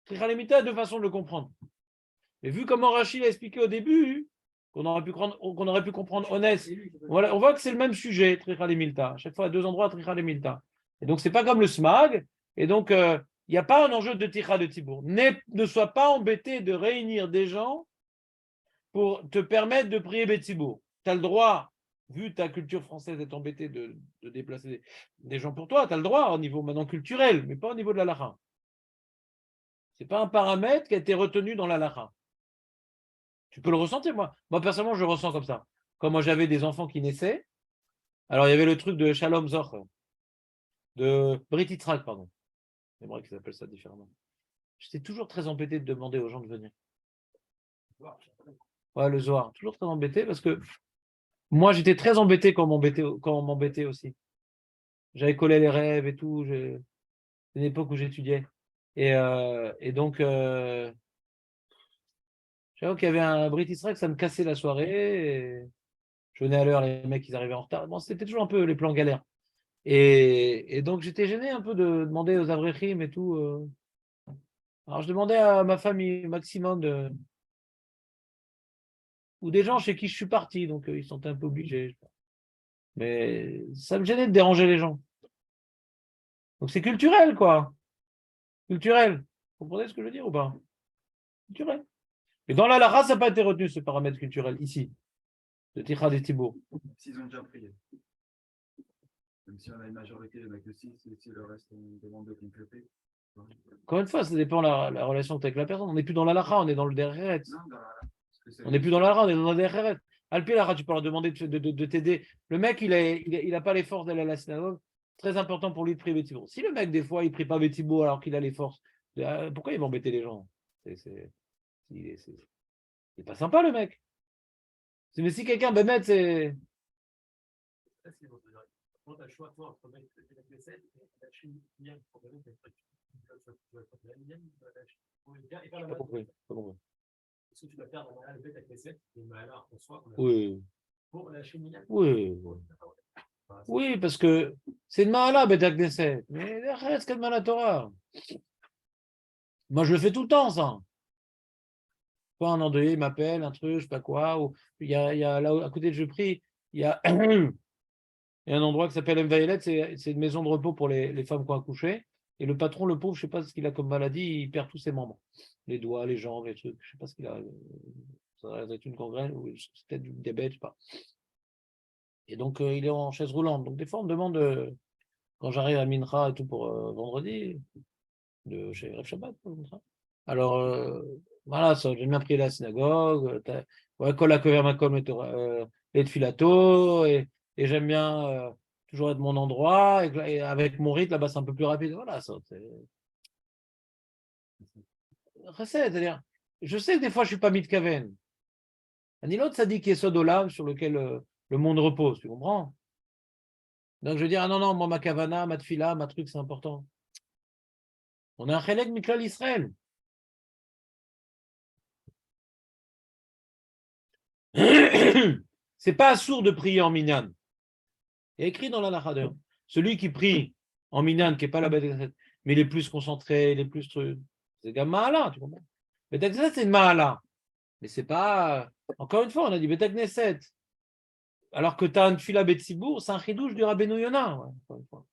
Tricha Limilta a deux façons de le comprendre. Mais vu comment Rashi l'a expliqué au début, qu'on aurait pu comprendre honnête, voilà, on voit que c'est le même sujet, Tricha Limilta. À chaque fois, à deux endroits, Tricha Limilta. Et donc, c'est pas comme le smag. Et donc, il n'y a pas un enjeu de Ticha de Tibour. Ne sois pas embêté de réunir des gens pour te permettre de prier Betibour. Tu as le droit, vu ta culture française, d'être embêté de déplacer des gens pour toi. Tu as le droit au niveau maintenant culturel, mais pas au niveau de la lacha. Ce n'est pas un paramètre qui a été retenu dans la lacha. Tu peux le ressentir, moi. Moi, personnellement, je le ressens comme ça. Quand moi, j'avais des enfants qui naissaient, alors il y avait le truc de Shalom Zoch, de Brit Yitzhak, pardon. C'est vrai qu'ils appellent ça différemment. J'étais toujours très embêté de demander aux gens de venir. Ouais, le Zohar. Toujours très embêté parce que moi, j'étais très embêté quand on m'embêtait aussi. J'avais collé les rêves et tout. C'est une époque où j'étudiais. Et donc, j'avoue qu'il y avait un Brit Israël, ça me cassait la soirée. Je venais à l'heure, les mecs, ils arrivaient en retard. Bon, c'était toujours un peu les plans galères. Et donc, j'étais gêné un peu de demander aux Avrechim et tout. Alors, je demandais à ma famille, maximum ou des gens chez qui je suis parti, donc ils sont un peu obligés. Mais ça me gênait de déranger les gens. Donc, c'est culturel, quoi. Culturel. Vous comprenez ce que je veux dire ou pas? Culturel. Et dans la Lara, ça n'a pas été retenu, ce paramètre culturel, ici, de Tichad et Thibault. S'ils ont déjà prié. Même si on a une majorité, il n'y en a que 6, et si le reste, on demande de compléter. Encore une fois, ça dépend de la relation que tu as avec la personne. On n'est plus dans la Lara, on est dans le Dereret. On n'est plus dans la Lara, on est dans le Dereret. Alpi Lara, tu peux leur demander de t'aider. Le mec, il a pas les forces d'aller à la synagogue. Très important pour lui de prier Bétibo. Si le mec, des fois, il ne prie pas Bétibo alors qu'il a les forces, pourquoi il va embêter les gens? Il n'est pas sympa, le mec. Mais si quelqu'un, ben, c'est. Quand tu as le choix, toi, entre mettre la vaisselle et la Chine, il y a un problème de Pas compris. Est-ce que tu vas faire dans le bête avec les 7 et malheur en soi Oui. pour la Chine? Oui. Oui, parce que c'est une Mahala, Beth Knesset. Mais reste quelle Mahala Torah. Moi, je le fais tout le temps, ça. Pas un endeuillé, il m'appelle, un truc, je sais pas quoi. Ou il y a là à côté de je prie, il y a un endroit qui s'appelle Mvayelet, c'est une maison de repos pour les femmes qui ont accouché. Et le patron, le pauvre, je sais pas ce qu'il a comme maladie, il perd tous ses membres. Les doigts, les jambes, les trucs. Je sais pas ce qu'il a. Ça va être une gangrène ou c'est peut-être du diabète, je sais pas. Et donc, il est en chaise roulante. Donc, des fois, on me demande, quand j'arrive à Mincha et tout pour vendredi, chez Rav Shabbat, pour Mincha. Alors, voilà, j'aime bien prier à la synagogue. Kol hakover makom et tfilato. Et j'aime bien toujours être mon endroit. Et avec mon rythme, là-bas, c'est un peu plus rapide. Voilà, ça. C'est-à-dire, je sais que des fois, je ne suis pas mitkaven. Ni l'autre, ça dit qu'il y a Sodolam sur lequel le monde repose, tu comprends? Donc je veux dire, ah non, moi, ma kavana, ma tfila, ma truc, c'est important. On est un chelek miklal Israël. C'est pas sourd de prier en minyan. Il y a écrit dans la Nachadeur, celui qui prie en Minyan, qui n'est pas la Beth Knesset, mais les plus concentrés, les plus trucs, c'est comme Mahala, tu comprends? Beth Knesset, c'est une Mahala. Mais c'est pas. Encore une fois, on a dit Beth Knesset. Alors que tu as un Tfila Betsibour, c'est un chidouche du Rabbeinu Yonah. Ouais, encore une fois.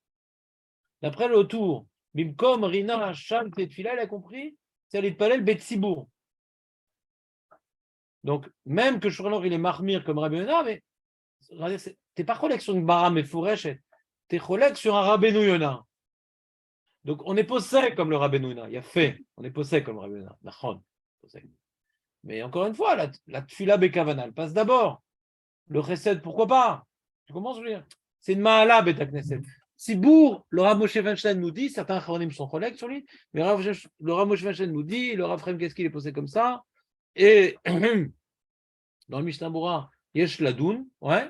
D'après le tour, Bimkom, Rina, Hacham, Tfila, il a compris, c'est l'Itpalel Betsibour. Donc, même que Shulchan il est marmire comme Rabbeinu Yonah, mais t'es pas collègue sur une bara mais Fouresh, t'es collègue sur un Rabbeinu Yonah. Donc, on est possède comme le Rabbeinu Yonah. Il y a fait, on est possède comme le Rabbeinu Yonah. Mais encore une fois, la Tfila Bekavana, elle passe d'abord. Le Chesed, pourquoi pas? Tu commences à dire. C'est une Mahala Beta Knesset. Sibour, le Rav Moshe Feinstein nous dit, certains Chachamim sont collègues sur lui, mais le Rav Moshe Feinstein nous dit, le Rav Frem qu'est-ce qu'il est posé comme ça? Et dans le Mishnah Bura, Yesh Ladoun, ouais,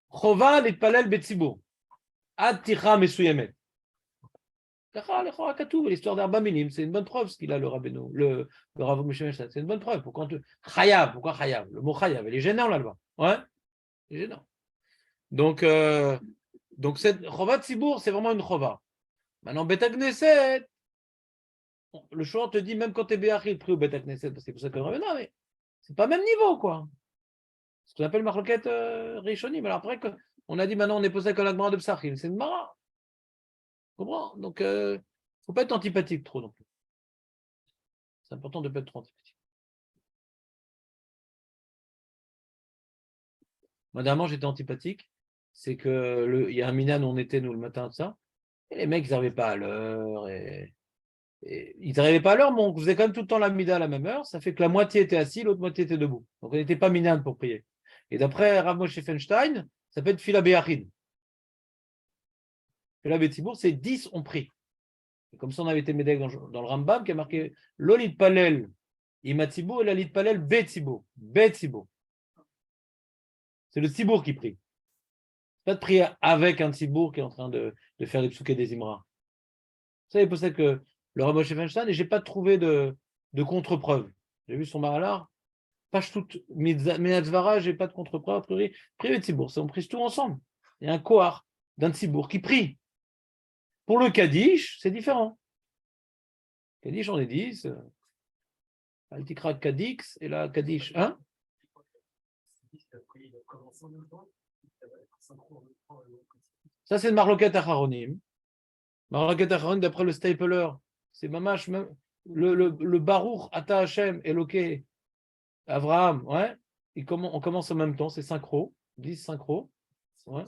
Chova l'itpalel betzibur, ad ticha mesuyemet. L'histoire d'Arba Minim, c'est une bonne preuve ce qu'il a le Rabbeinu, le Rav Moshe Feinstein, c'est une bonne preuve. Pourquoi Chayav, pourquoi Chayav? Le mot Chayav, il est gênant là-bas, ouais, il est gênant. Donc cette Chovat Sibour, c'est vraiment une Chova. Maintenant, Beta Knesset, le choix te dit, même quand tu es Béachil, pris au Beta Knesset, parce que c'est pour ça que le Rabbeinu, mais c'est pas le même niveau, quoi. Ce qu'on appelle Marloquette Rishonim. Alors après, on a dit maintenant, on est posé avec la Gemara de Psachim, c'est une Mara. Tu comprends? Donc, il ne faut pas être antipathique trop non plus. C'est important de ne pas être trop antipathique. Moi, dernièrement, j'étais antipathique. C'est que il y a un Minan où on était, nous, le matin, de ça. Et les mecs, ils n'arrivaient pas à l'heure. Et ils n'arrivaient pas à l'heure, mais on faisait quand même tout le temps la Mida à la même heure. Ça fait que la moitié était assis, l'autre moitié était debout. Donc, on n'était pas Minan pour prier. Et d'après Rav Moshe Feinstein, ça peut être Fila Béachid. Fila Betzibour, c'est 10 ont pris. Et comme ça, on avait été médec dans le Rambam qui a marqué Lolit Palel Imatsibour et la Lit Palel Betzibour. Betzibour. C'est le Tzibour qui prie. Pas de prier avec un Tzibour qui est en train de faire les psouké des Imra. Ça, il peut-être que le Rav Moshe Feinstein, et je n'ai pas trouvé de contre-preuve. J'ai vu son Mahalar, page toute, Menatzvara, je n'ai pas de contre-preuve. A priori, prier Tzibour, on prie tout ensemble. Il y a un kohar d'un Tzibour qui prie. Pour le Kaddish, c'est différent. Kaddish, on est 10. Altikra Kadix et la Kaddish. Hein? Ça, c'est le Marloquet Acharonim. Marloquet Acharonim, d'après le Stapler, c'est mamash, même le Baruch Ata Hashem Eloké Avraham, ouais, on commence en même temps, c'est synchro, 10 synchro. Ouais.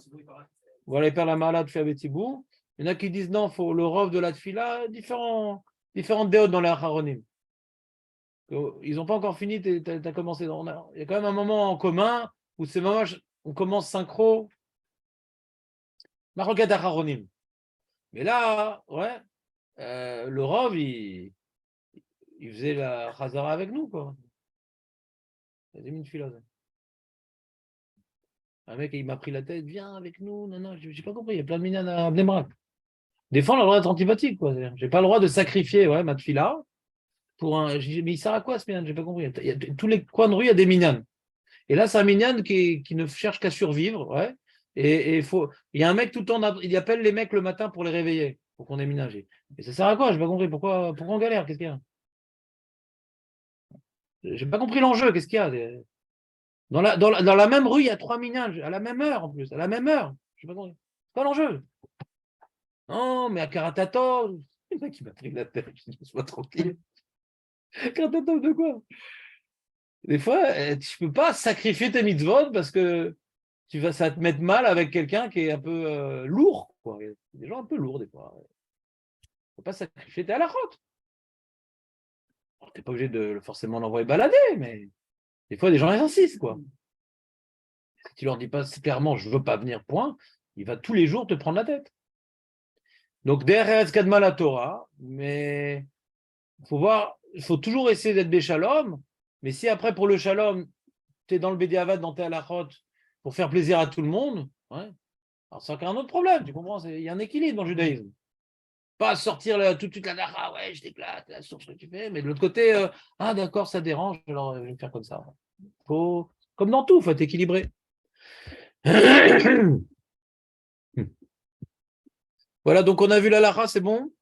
Voilà, il perd la malade fait avec Tibou. Il y en a qui disent non, il faut le rov de la tfila, différentes déotes dans les Acharonim. Ils n'ont pas encore fini, tu as commencé. Il y a quand même un moment en commun où c'est mamash, on commence synchro. Marloquet Acharonim. Mais là, ouais, le Rov, il faisait la Chazara avec nous, quoi. Il y a des minutes philosophes. Un mec, il m'a pris la tête, viens avec nous. Non, j'ai pas compris. Il y a plein de minan à Bnei-Brak. Des fois, on a le droit d'être antipathique, quoi. J'ai pas le droit de sacrifier, ouais, ma tfila pour un. Mais il sert à quoi ce minan? J'ai pas compris. Tous les coins de rue, il y a des minan. Et là, c'est un minyan qui ne cherche qu'à survivre, ouais. Et il y a un mec tout le temps, il appelle les mecs le matin pour les réveiller, pour qu'on ait ménagé. Et ça sert à quoi? J'ai pas compris. Pourquoi on galère? Qu'est-ce qu'il y a? J'ai pas compris l'enjeu. Qu'est-ce qu'il y a? Dans la même rue, il y a 3 minages, à la même heure en plus, à la même heure. Je sais pas compris. C'est pas l'enjeu. Non, mais à Karatato, le mec qui m'a pris la tête, je dis, sois tranquille. Karatato de quoi? Des fois, tu peux pas sacrifier tes mitzvot parce que ça va te mettre mal avec quelqu'un qui est un peu lourd, quoi. Il y a des gens un peu lourds des fois. Il ne faut pas sacrifier, t'es à la route. Tu n'es pas obligé de forcément l'envoyer balader, mais des fois, des gens ils insistent, quoi. Si tu leur dis pas clairement, je ne veux pas venir, point, il va tous les jours te prendre la tête. Donc, derrière Kadma la Torah, mais il faut toujours essayer d'être béchalom, mais si après, pour le shalom, tu es dans le bédiavad, dans tes halachot, pour faire plaisir à tout le monde, ouais, alors c'est encore un autre problème, tu comprends? Il y a un équilibre dans le judaïsme. Pas sortir tout de suite la dacha, ouais, je t'éclate, la source que tu fais, mais de l'autre côté, ah d'accord, ça dérange, alors je vais faire comme ça. Comme dans tout, il faut être équilibré. Voilà, donc on a vu la lacha, c'est bon?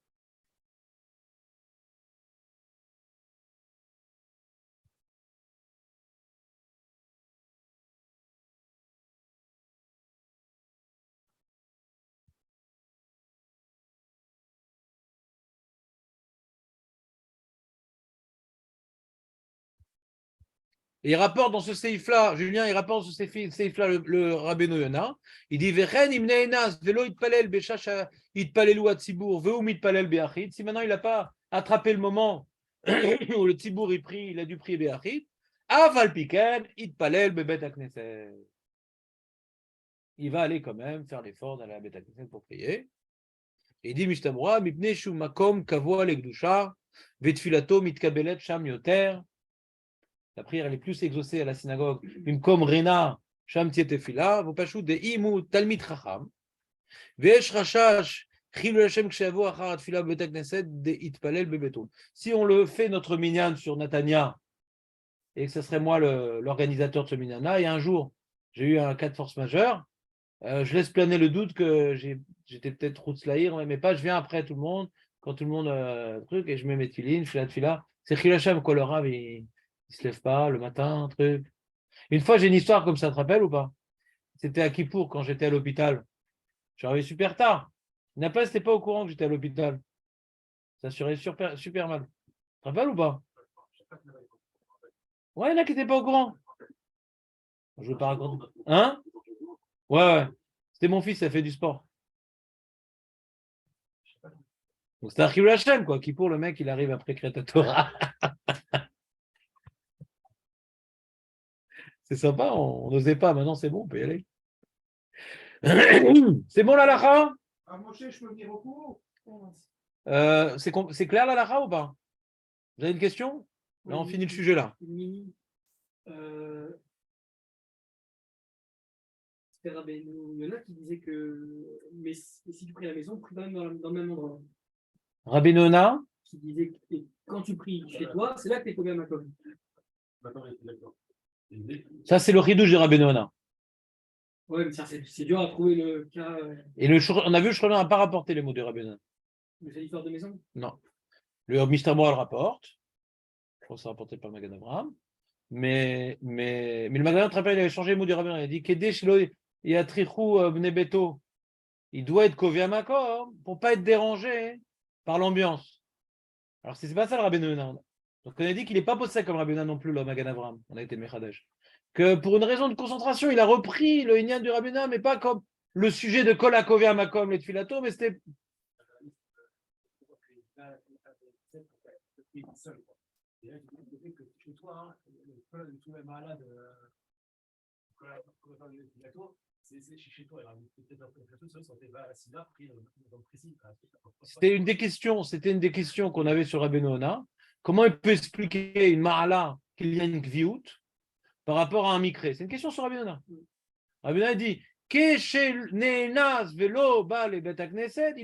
Et il rapporte dans ce seif-là, Julien, il rapporte dans ce seif-là le Rabbeinu Yona. Il dit Vechen imne enas velo itpalel beshacha itpalelu atzibour veum itpalel beachid. Si maintenant il n'a pas attrapé le moment où le tzibour il a dû prier beachid, aval piken itpalel bebet hakneset. Il va aller quand même faire l'effort d'aller à Bet hakneset pour prier. Et il dit Mishtamura mipne shu makom kavua lekdusha vetfilato mitkabelet sham yoter. La prière elle est plus exaucée à la synagogue. Comme Rena, Sham Tietefila, vous pachou de Imu Talmid Chacham. Vesh Rashash, Chilul Hashem Kshevo Acharat Fila Betek Neset de Itpalel Bebeto. Si on le fait notre minyan sur Natania, et que ce serait moi l'organisateur de ce minyan-là, et un jour, j'ai eu un cas de force majeure, je laisse planer le doute que j'étais peut-être Routzlaïr, mais pas, je viens après tout le monde, quand tout le monde truc, et je mets mes filines, je fais la tefila. C'est Chilul Hashem, quoi, le Rav, il se lève pas le matin, truc. Une fois, j'ai une histoire comme ça, te rappelles ou pas? C'était à Kippour, quand j'étais à l'hôpital. Je suis arrivé super tard. Naples n'était pas au courant que j'étais à l'hôpital. Ça assurait super, super mal. Tu te rappelles ou pas? Ouais, il y en a qui n'étaient pas au courant. Je ne veux pas raconter. Hein? Ouais, ouais. C'était mon fils, ça fait du sport. Donc c'était un Chilul Hashem, quoi. Kippour, le mec, il arrive après Kriyat Torah. C'est sympa, on n'osait pas. Maintenant, c'est bon, on peut y aller. C'est bon, la lacha? Ah, Moshe, je peux venir au cours? C'est clair, la lacha ou pas? Vous avez une question? Là, on finit le sujet là. C'était Rabbeinu Yona qui disait que mais si tu pries à la maison, prie quand même dans le même endroit. Rabbeinu Yona, Qui disait que quand tu pries chez toi, c'est là que tu es quand même à côté. D'accord. ça c'est le chidouche de Rabbeinu Yona. Ouais, mais ça, c'est dur à trouver le cas. Et on a vu, je n'a pas rapporté les mots de Rabbeinu Yona. De cette histoire de maison. Non. Le Mr. Moral rapporte. Je crois que c'est rapporté par le Magan Abraham. Mais le Magan Abraham, il avait changé les mots du Rabbeinu Yona. Il a dit Kedesh lo yatrichou bnebeto. Il doit être kové à Makom pour ne pas être dérangé par l'ambiance. Alors, c'est pas ça le Rabbeinu Yona. Donc, on a dit qu'il n'est pas possède comme Rabbeinu Yona non plus, le Magan Abraham. On a été Mechadesh. Que pour une raison de concentration, il a repris le Inyan du Rabbeinu Yona, mais pas comme le sujet de Kol HaKoveh HaMakom, les Tfilato, mais c'était. Et là, tu dis que chez toi, tout est malade, c'est chez toi. Peut-être un peu ça, va à la SIDA, pris dans le précis. C'était une des questions qu'on avait sur Rabbeinu Yona. Comment il peut expliquer une Mahala qu'il y a une Kviout par rapport à un Mikré? C'est une question sur Rabbeinu Yona. Rabbeinu Yona dit il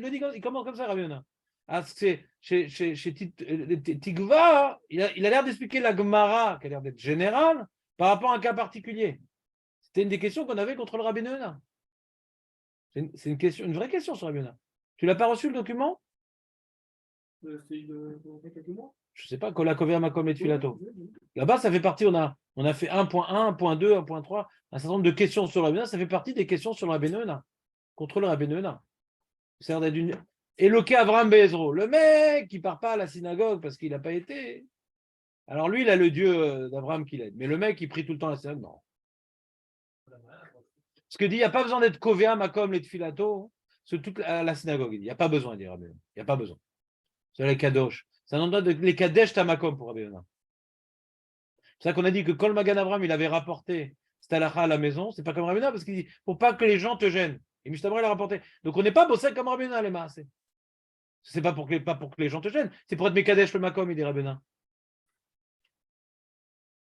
le dit, il commence comme ça, Rabbeinu Yona. Chez Tigva, il a l'air d'expliquer la Gemara, qui a l'air d'être générale, par rapport à un cas particulier. C'était une des questions qu'on avait contre le Rabbeinu Yona. C'est une vraie question sur Rabbeinu Yona. Tu l'as pas reçu le document? C'est de quelques mois. Je ne sais pas, Kol HaKoveh HaMakom et Tfilato. Là-bas, ça fait partie, on a fait 1.1, 1.2, 1.3, un certain nombre de questions sur le Rabbeinu Yona, ça fait partie des questions sur le Rabbeinu Yona, contre le Rabbeinu Yona. Et le cas Avraham Bezro, le mec qui ne part pas à la synagogue parce qu'il n'a pas été. Alors lui, il a le Dieu d'Abraham qui l'aide. Mais le mec, il prie tout le temps à la synagogue, non. Parce que dit, il n'y a pas besoin d'être Kovea, Makom, les Tfilato, sur toute la synagogue. Il n'y a pas besoin, dit Rabbi Yona. Il n'y a pas besoin. C'est les Kadosh. C'est un endroit de les Kadesh Tamakom pour Rabbi Yona. C'est ça qu'on a dit que quand le Magan Abraham, il avait rapporté Stalacha à la maison, c'est pas comme Rabbi Yona, parce qu'il dit, pour pas que les gens te gênent. Et Mishtabra, il a rapporté. Donc on n'est pas bossé comme Rabbi Yona, les maasés. C'est pas pour que les gens te gênent, c'est pour être Mekadesh le Makom, il dit Rabbi Yona.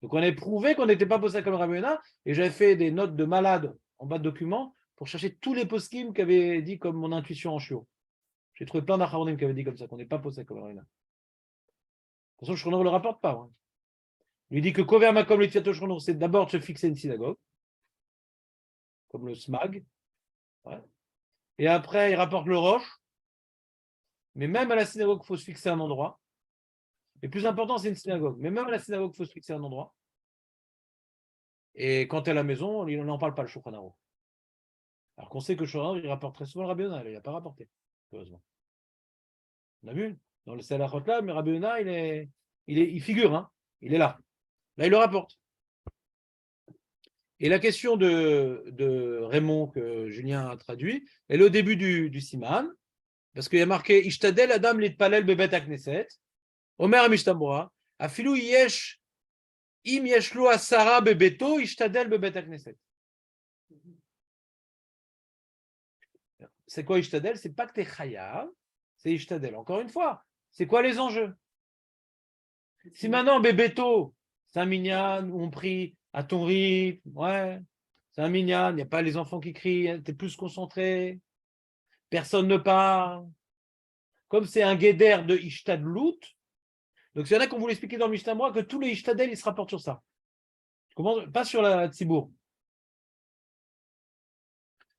Donc on a prouvé qu'on n'était pas bossé comme Rabbi Yona, et j'avais fait des notes de malade en bas de document pour chercher tous les poskim qui avaient dit comme mon intuition en chiot. J'ai trouvé plein d'Acharonim qui avaient dit comme ça, qu'on n'est pas bossé comme Rabbi Yona. De toute façon, Shrono ne le rapporte pas. Hein. Il dit que Kover Makom le Tfilato Shrono, c'est d'abord de se fixer une synagogue, comme le SMAG. Ouais. Et après, il rapporte le Roche. Mais même à la synagogue, il faut se fixer un endroit. Le plus important, c'est une synagogue. Mais même à la synagogue, il faut se fixer un endroit. Et quand tu es à la maison, on n'en parle pas, le Shulchan Aruch. Alors qu'on sait que le Shulchan Aruch, il rapporte très souvent le Rabbi Yonah, il n'a pas rapporté, heureusement. On a vu dans le Salachot là, mais Rabbi Yonah, il figure, hein, il est là. Là, il le rapporte. Et la question de Raymond, que Julien a traduit, est le début du Siman, parce qu'il y a marqué Ishtadel Adam litpalel bebet hakneset, Omer Amishtamura, Afilu yesh im yesh lo asara bebeto, Ishtadel bebet hakneset. C'est quoi Ishtadel? C'est pas que tu es chayav, c'est Ishtadel. Encore une fois, c'est quoi les enjeux? Si maintenant, Bebeto, c'est un minyan où on prie à ton rythme, ouais, c'est un minyan, il n'y a pas les enfants qui crient, tu es plus concentré, personne ne parle. Comme c'est un guéder de Ishtadlout, donc il y en a qu'on voulait expliquer dans le Mishnah Moura que tous les Ishtadel, ils se rapportent sur ça. Comment? Pas sur la Tzibour.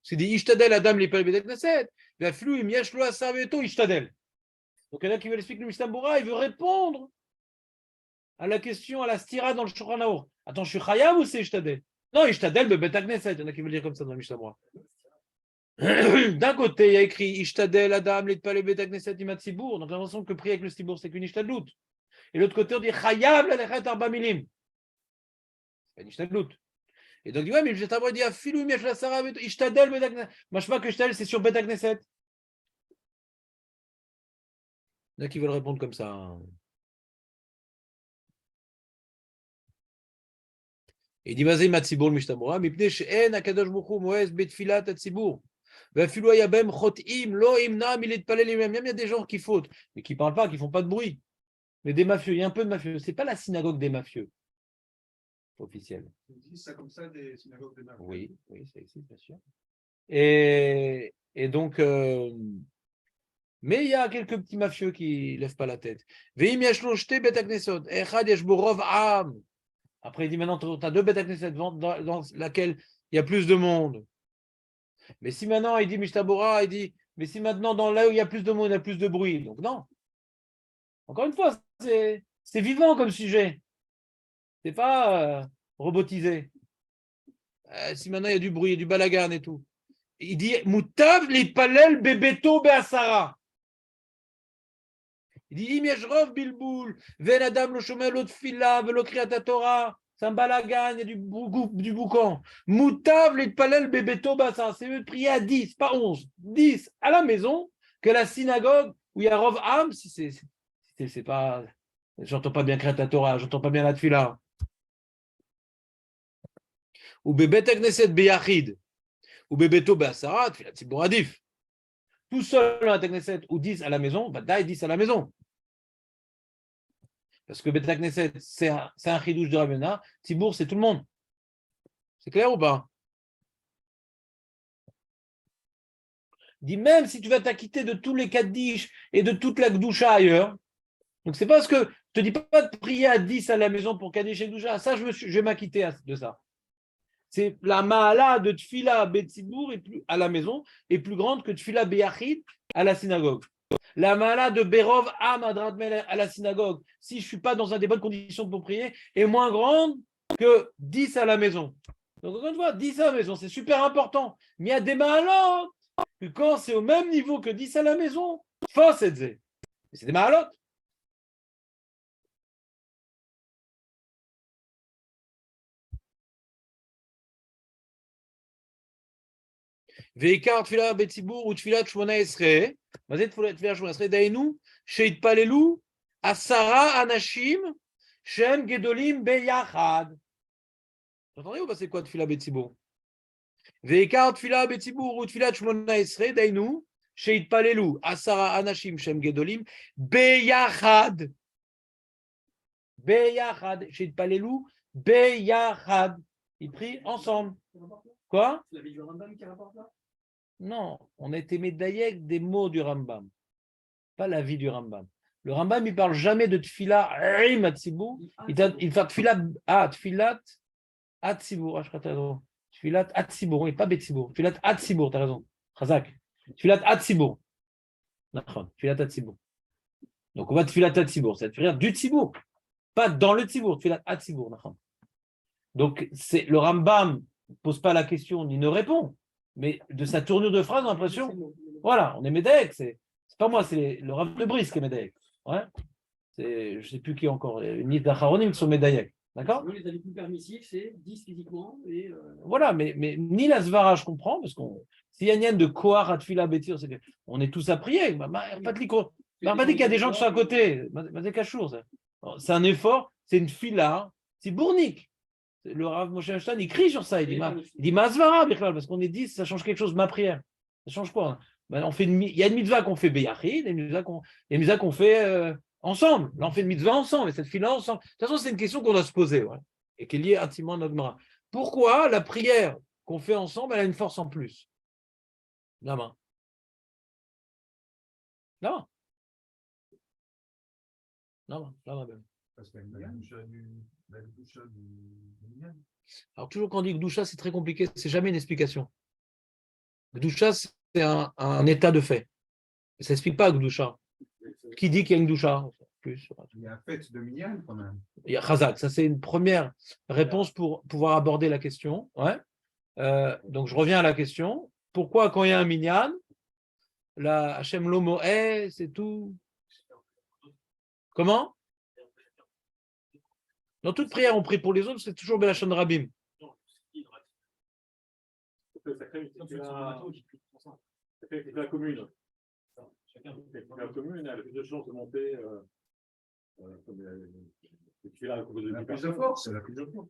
C'est dit Ishtadel Adam les Pal Bedek Neset, la flou, im yesh lo asar beto Ishtadel. Donc il y en a qui veulent expliquer le Mishnah Moura, il veut répondre à la question, à la stira dans le Shulchan Aruch. Attends, je suis chayav ou c'est Ishtadel? Non, Ishtadel bebet hakneset. Il y en a qui veulent dire comme ça dans le Mishnah Moura. D'un côté, il y a écrit Ishtadel Adam litpalel bebet hakneset imat tzibour. Donc, on a l'impression que prier avec le tzibour, c'est qu'une Ishtadlout. Et l'autre côté, on dit chayav lalechet arba milim. C'est une Ishtadlout. Et donc, ouais, mais le Mishnah Moura dit afilou im yesh la sara Ishtadel bebet hakneset. Moi, je sais pas que Ishtadel, c'est sur bebet hakneset. Il y en a qui veulent répondre comme ça. Il dit Mazé Matsibour le Mishtamura, Mipne She'en Akadosh Bokhu Moez Betfilat Atsibour. Vafilo Yabem Chotim, Lo Imnam, il est de palais les mêmes. Il y a des gens qui fautent, mais qui ne parlent pas, qui ne font pas de bruit. Mais des mafieux, il y a un peu de mafieux. Ce n'est pas la synagogue des mafieux officielle. Ils disent ça comme ça des synagogues de Narnia. Oui, oui, ça existe, bien sûr. Et donc, mais il y a quelques petits mafieux qui ne lèvent pas la tête. Veim Yashlo Shte Bet Aknesot, Echad Yashborov Am. Après, il dit maintenant, tu as deux bêtes Knesset dans laquelle il y a plus de monde. Mais si maintenant, il dit Mishtabora, il dit, mais si maintenant, dans là où il y a plus de monde, il y a plus de bruit. Donc, non. Encore une fois, c'est vivant comme sujet. C'est pas robotisé. Si maintenant, il y a du bruit, il y a du balagan et tout. Il dit Moutav litpalel bebeto be'asara. Il dit Imyeshrov bilboul, ven adam lo shomer lo tfila, velo kriat Torah. C'est un balagan, il y a du boucan. Moutav litpalel bebeto be'asara. C'est mieux de prier à 10, pas 11. 10 à la maison que la synagogue où il y a Rov Am, si c'est pas. J'entends pas bien kriat Torah, j'entends pas bien la tfila. Ou bebet Knesset beyachid. Ou bebeto be'asara, tfilat tzibur adif. Tout seul à la Knesset ou 10 à la maison, bah d'ailleurs 10 à la maison. Parce que Beth Knesset, c'est un chidouche de Rabbi Yonah, Tzibour, c'est tout le monde. C'est clair ou pas? Il dit même si tu vas t'acquitter de tous les kaddish et de toute la gdoucha ailleurs, donc c'est parce que je te dis pas de prier à 10 à la maison pour kaddish et gdoucha, ça je vais m'acquitter de ça. C'est la mahala de Tfila Betzibour à la maison est plus grande que Tfila Beyachid à la synagogue. La mahala de Berov Am à la synagogue, si je ne suis pas dans des bonnes conditions pour prier, est moins grande que 10 à la maison. Donc, encore une fois, 10 à la maison, c'est super important. Mais il y a des mahalotes que quand c'est au même niveau que 10 à la maison, c'est des mahalotes. Veikar tfilat betzibur ou tfilat shmona esrei. Mazet tfilat shmona esrei. Dainu sheitpalelu asara anashim shem gedolim beyachad. Vous entendez ou pas c'est quoi tfilat betzibur? Veikar tfilat betzibur ou tfilat shmona esrei. Dainu sheitpalelu asara anashim shem gedolim beyachad. Beyachad. Sheitpalelu beyachad. Ils prient ensemble. Quoi? C'est la vie du Rambam qui rapporte là? Non, on a été médaillé des mots du Rambam, pas la vie du Rambam. Le Rambam, il ne parle jamais de tfila atzibur, il fait tfilat atzibur, je crois que tu as raison. Tfilat atzibur, oui, pas betzibur. Tfilat atzibur, tu as raison. Chazak. Tfilat atzibur. Tfilat Hatzibour. Donc, on va Tfilat Hatzibour. C'est Tfilat du Tzibour. Pas dans le Tzibour, Tfilat Hatzibour. Donc, le Rambam ne pose pas la question ni ne répond. Mais de sa tournure de phrase, on a l'impression. Voilà, on est Médéek. C'est pas moi, c'est le Rav de Brice qui est Médéek. Ouais. Je ne sais plus qui encore. Ni d'Acharonim qui sont Médéek. D'accord? Les avis plus permissifs, c'est 10 physiquement. Et, Voilà, mais ni la Svara, je comprends, parce qu'on. S'il y a une de Kohar, Atfila, Betir, on est tous à prier. Pas dit qu'il y a des gens qui sont à côté. C'est un effort, c'est une fila, c'est bournique. Le Rav Moshe Einstein, il crie sur ça. Il dit Masvara, parce qu'on est 10, ça change quelque chose, ma prière. Ça change quoi? On fait il y a une mitzvah qu'on fait Beyachid, et une mitzvah qu'on fait ensemble. Là, on fait une mitzvah ensemble, et cette fila ensemble. De toute façon, c'est une question qu'on doit se poser, ouais, et qui est liée intimement à notre Gemara. Pourquoi la prière qu'on fait ensemble, elle a une force en plus? La main. La main. Parce qu'il y a la doucha du minyan. Alors, toujours quand on dit Gdoucha, c'est très compliqué, c'est jamais une explication. Gdoucha, c'est un état de fait. Ça n'explique pas Gdoucha. Qui dit qu'il y a une Gdoucha? Plus. Il y a un fait de minyan quand même. Il y a Chazak, ça c'est une première réponse pour pouvoir aborder la question. Ouais. Donc je reviens à la question. Pourquoi quand il y a un minyan, la Hachem Lomo c'est tout? Comment? Dans toute prière, on prie pour les autres, c'est toujours Belachon Rabim. C'est la commune. La commune, elle a plus de chances de monter. La plus de force, c'est la plus de force.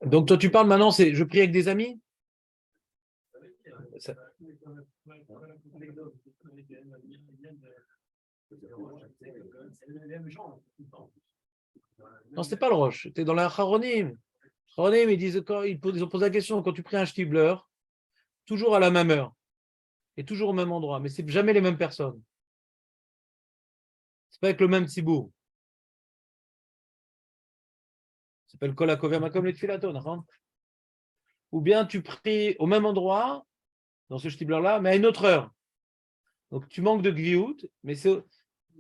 Donc toi, tu parles maintenant, je prie avec des amis? Ça... Non, c'était pas le Roche, c'était dans la Charonim. Charonim, ils posent la question, quand tu pries un Shtibler, toujours à la même heure, et toujours au même endroit, mais c'est jamais les mêmes personnes. C'est pas avec le même Tzibour. Ça s'appelle Kol HaKover Makom le Tfilato, ou bien tu pries au même endroit, dans ce Shtibler-là, mais à une autre heure. Donc tu manques de Gviout, mais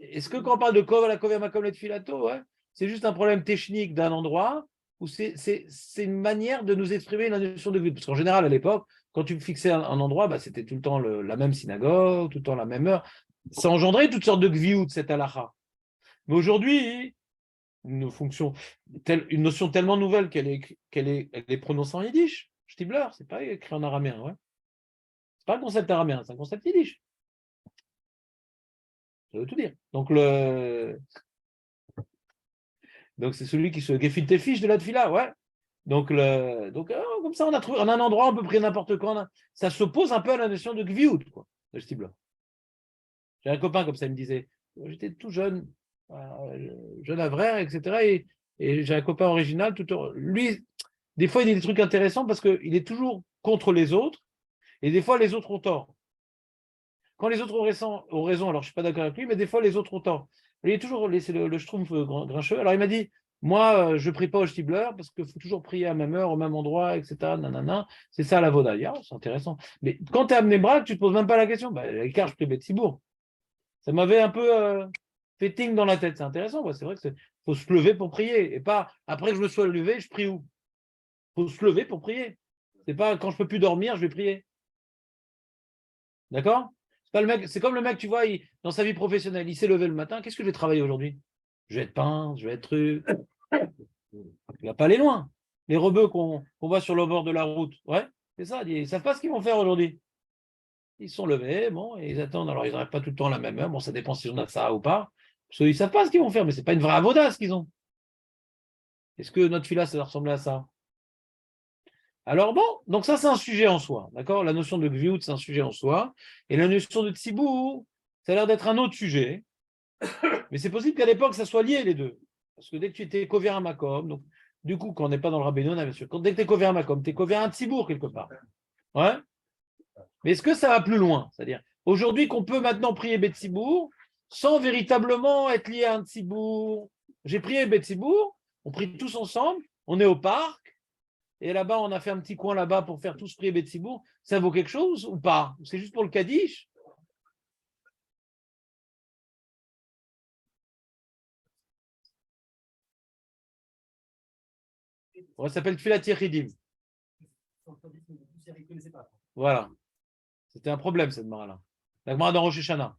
est-ce que quand on parle de Kol HaKover Makom le Tfilato, ouais, c'est juste un problème technique d'un endroit, ou c'est une manière de nous exprimer la notion de Gviout? Parce qu'en général, à l'époque, quand tu fixais un endroit, c'était tout le temps la même synagogue, tout le temps la même heure. Ça engendrait toutes sortes de Gviout, cette halakha. Mais aujourd'hui, une notion tellement nouvelle qu'elle est prononcée en yiddish. Shtibler, c'est pas écrit en araméen, ouais. C'est pas un concept araméen, c'est un concept yiddish. Ça veut tout dire. Donc c'est celui qui se gefilte tes fiches de la tefila, ouais. Donc comme ça, on a un endroit, on peut prier n'importe quand. Ça s'oppose un peu à la notion de gviout, quoi, de Shtibler. J'ai un copain comme ça, il me disait, j'étais tout jeune, jeune avraire, etc. Et j'ai un copain original, lui, des fois, il dit des trucs intéressants parce qu'il est toujours contre les autres, et des fois, les autres ont tort. Quand les autres ont raison, alors je ne suis pas d'accord avec lui, mais des fois, les autres ont tort. Il est toujours laissé le schtroumpf grincheux. Alors il m'a dit, moi, je ne prie pas au Shtibler parce qu'il faut toujours prier à même heure, au même endroit, etc. Nanana. C'est ça la voda. C'est intéressant. Mais quand tu es amené bras, tu ne te poses même pas la question. L'écart, je prie Betsibourg. Ça m'avait un peu fait ting dans la tête. C'est intéressant. C'est vrai qu'il faut se lever pour prier. Et pas après que je me sois levé, je prie où? Il faut se lever pour prier. C'est pas quand je ne peux plus dormir, je vais prier. D'accord? C'est comme le mec, tu vois, dans sa vie professionnelle, il s'est levé le matin. Qu'est-ce que je vais travailler aujourd'hui? Je vais être peintre, je vais être truc. Il ne va pas aller loin. Les rebeux qu'on voit sur le bord de la route, ouais, c'est ça. Ils ne savent pas ce qu'ils vont faire aujourd'hui. Ils sont levés, bon, et ils attendent. Alors, ils n'arrivent pas tout le temps à la même heure. Bon, ça dépend si on a ça ou pas. Parce qu'ils ne savent pas ce qu'ils vont faire, mais ce n'est pas une vraie avoda ce qu'ils ont. Est-ce que notre fila, ça ressemble à ça? Alors bon, donc ça, c'est un sujet en soi. D'accord? La notion de gviout, c'est un sujet en soi. Et la notion de tzibour, ça a l'air d'être un autre sujet. Mais c'est possible qu'à l'époque, ça soit lié les deux. Parce que dès que tu étais cover un makom, donc du coup, quand on n'est pas dans le Rabbeinu, bien sûr, dès que tu es cover un makom, tu es cover un tzibour quelque part. Ouais? Mais est-ce que ça va plus loin? C'est-à-dire, aujourd'hui, qu'on peut maintenant prier Betsibour sans véritablement être lié à un tzibour. J'ai prié Betsibour, on prie tous ensemble, on est au parc, et là-bas, on a fait un petit coin là-bas pour faire tous prier Betsibour. Ça vaut quelque chose ou pas? C'est juste pour le Kaddish? Ça s'appelle Tfilat Yechidim. Voilà. C'était un problème, cette Gemara-là. La Gemara dans Rosh Hashanah.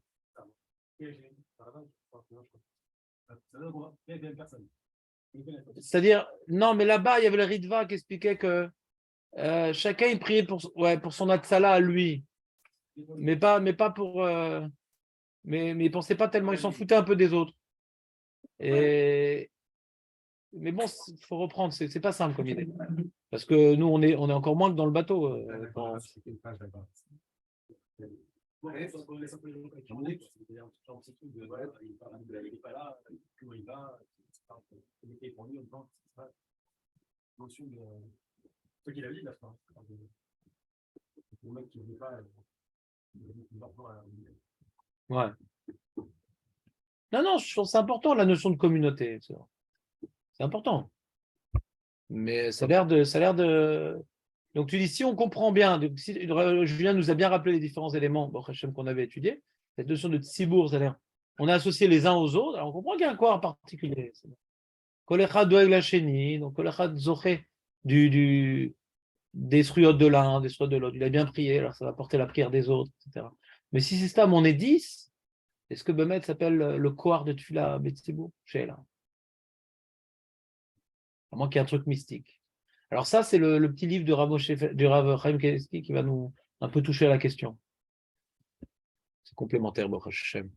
C'est-à-dire, non, mais là-bas, il y avait le Ritva qui expliquait que chacun il priait pour son Hatzala à lui, mais pas pour. Mais ils ne pensaient pas tellement, ils s'en foutaient un peu des autres. Mais bon, il faut reprendre, c'est pas simple comme idée. Parce que nous, on est encore moins que dans le bateau. Ouais. Non, je trouve c'est important la notion de communauté. C'est important. Mais ça a l'air de. Donc tu dis, si on comprend bien, donc, si, Julien nous a bien rappelé les différents éléments qu'on avait étudiés, cette notion de tsibour, c'est-à-dire on a associé les uns aux autres, alors on comprend qu'il y a un quoi en particulier. Kolechad doeg la chéni, donc Kolechad zoché des sruyot de l'un, des sruyot de l'autre. Il a bien prié, alors ça va porter la prière des autres, etc. Mais si c'est ça, on est 10, est-ce que Bemet s'appelle le Kohar de Tfila Betsibour chez là? À moins qu'il y ait un truc mystique. Alors ça, c'est le petit livre du Rav Chaim Kanievski qui va nous un peu toucher à la question. C'est complémentaire, Baruch Hashem.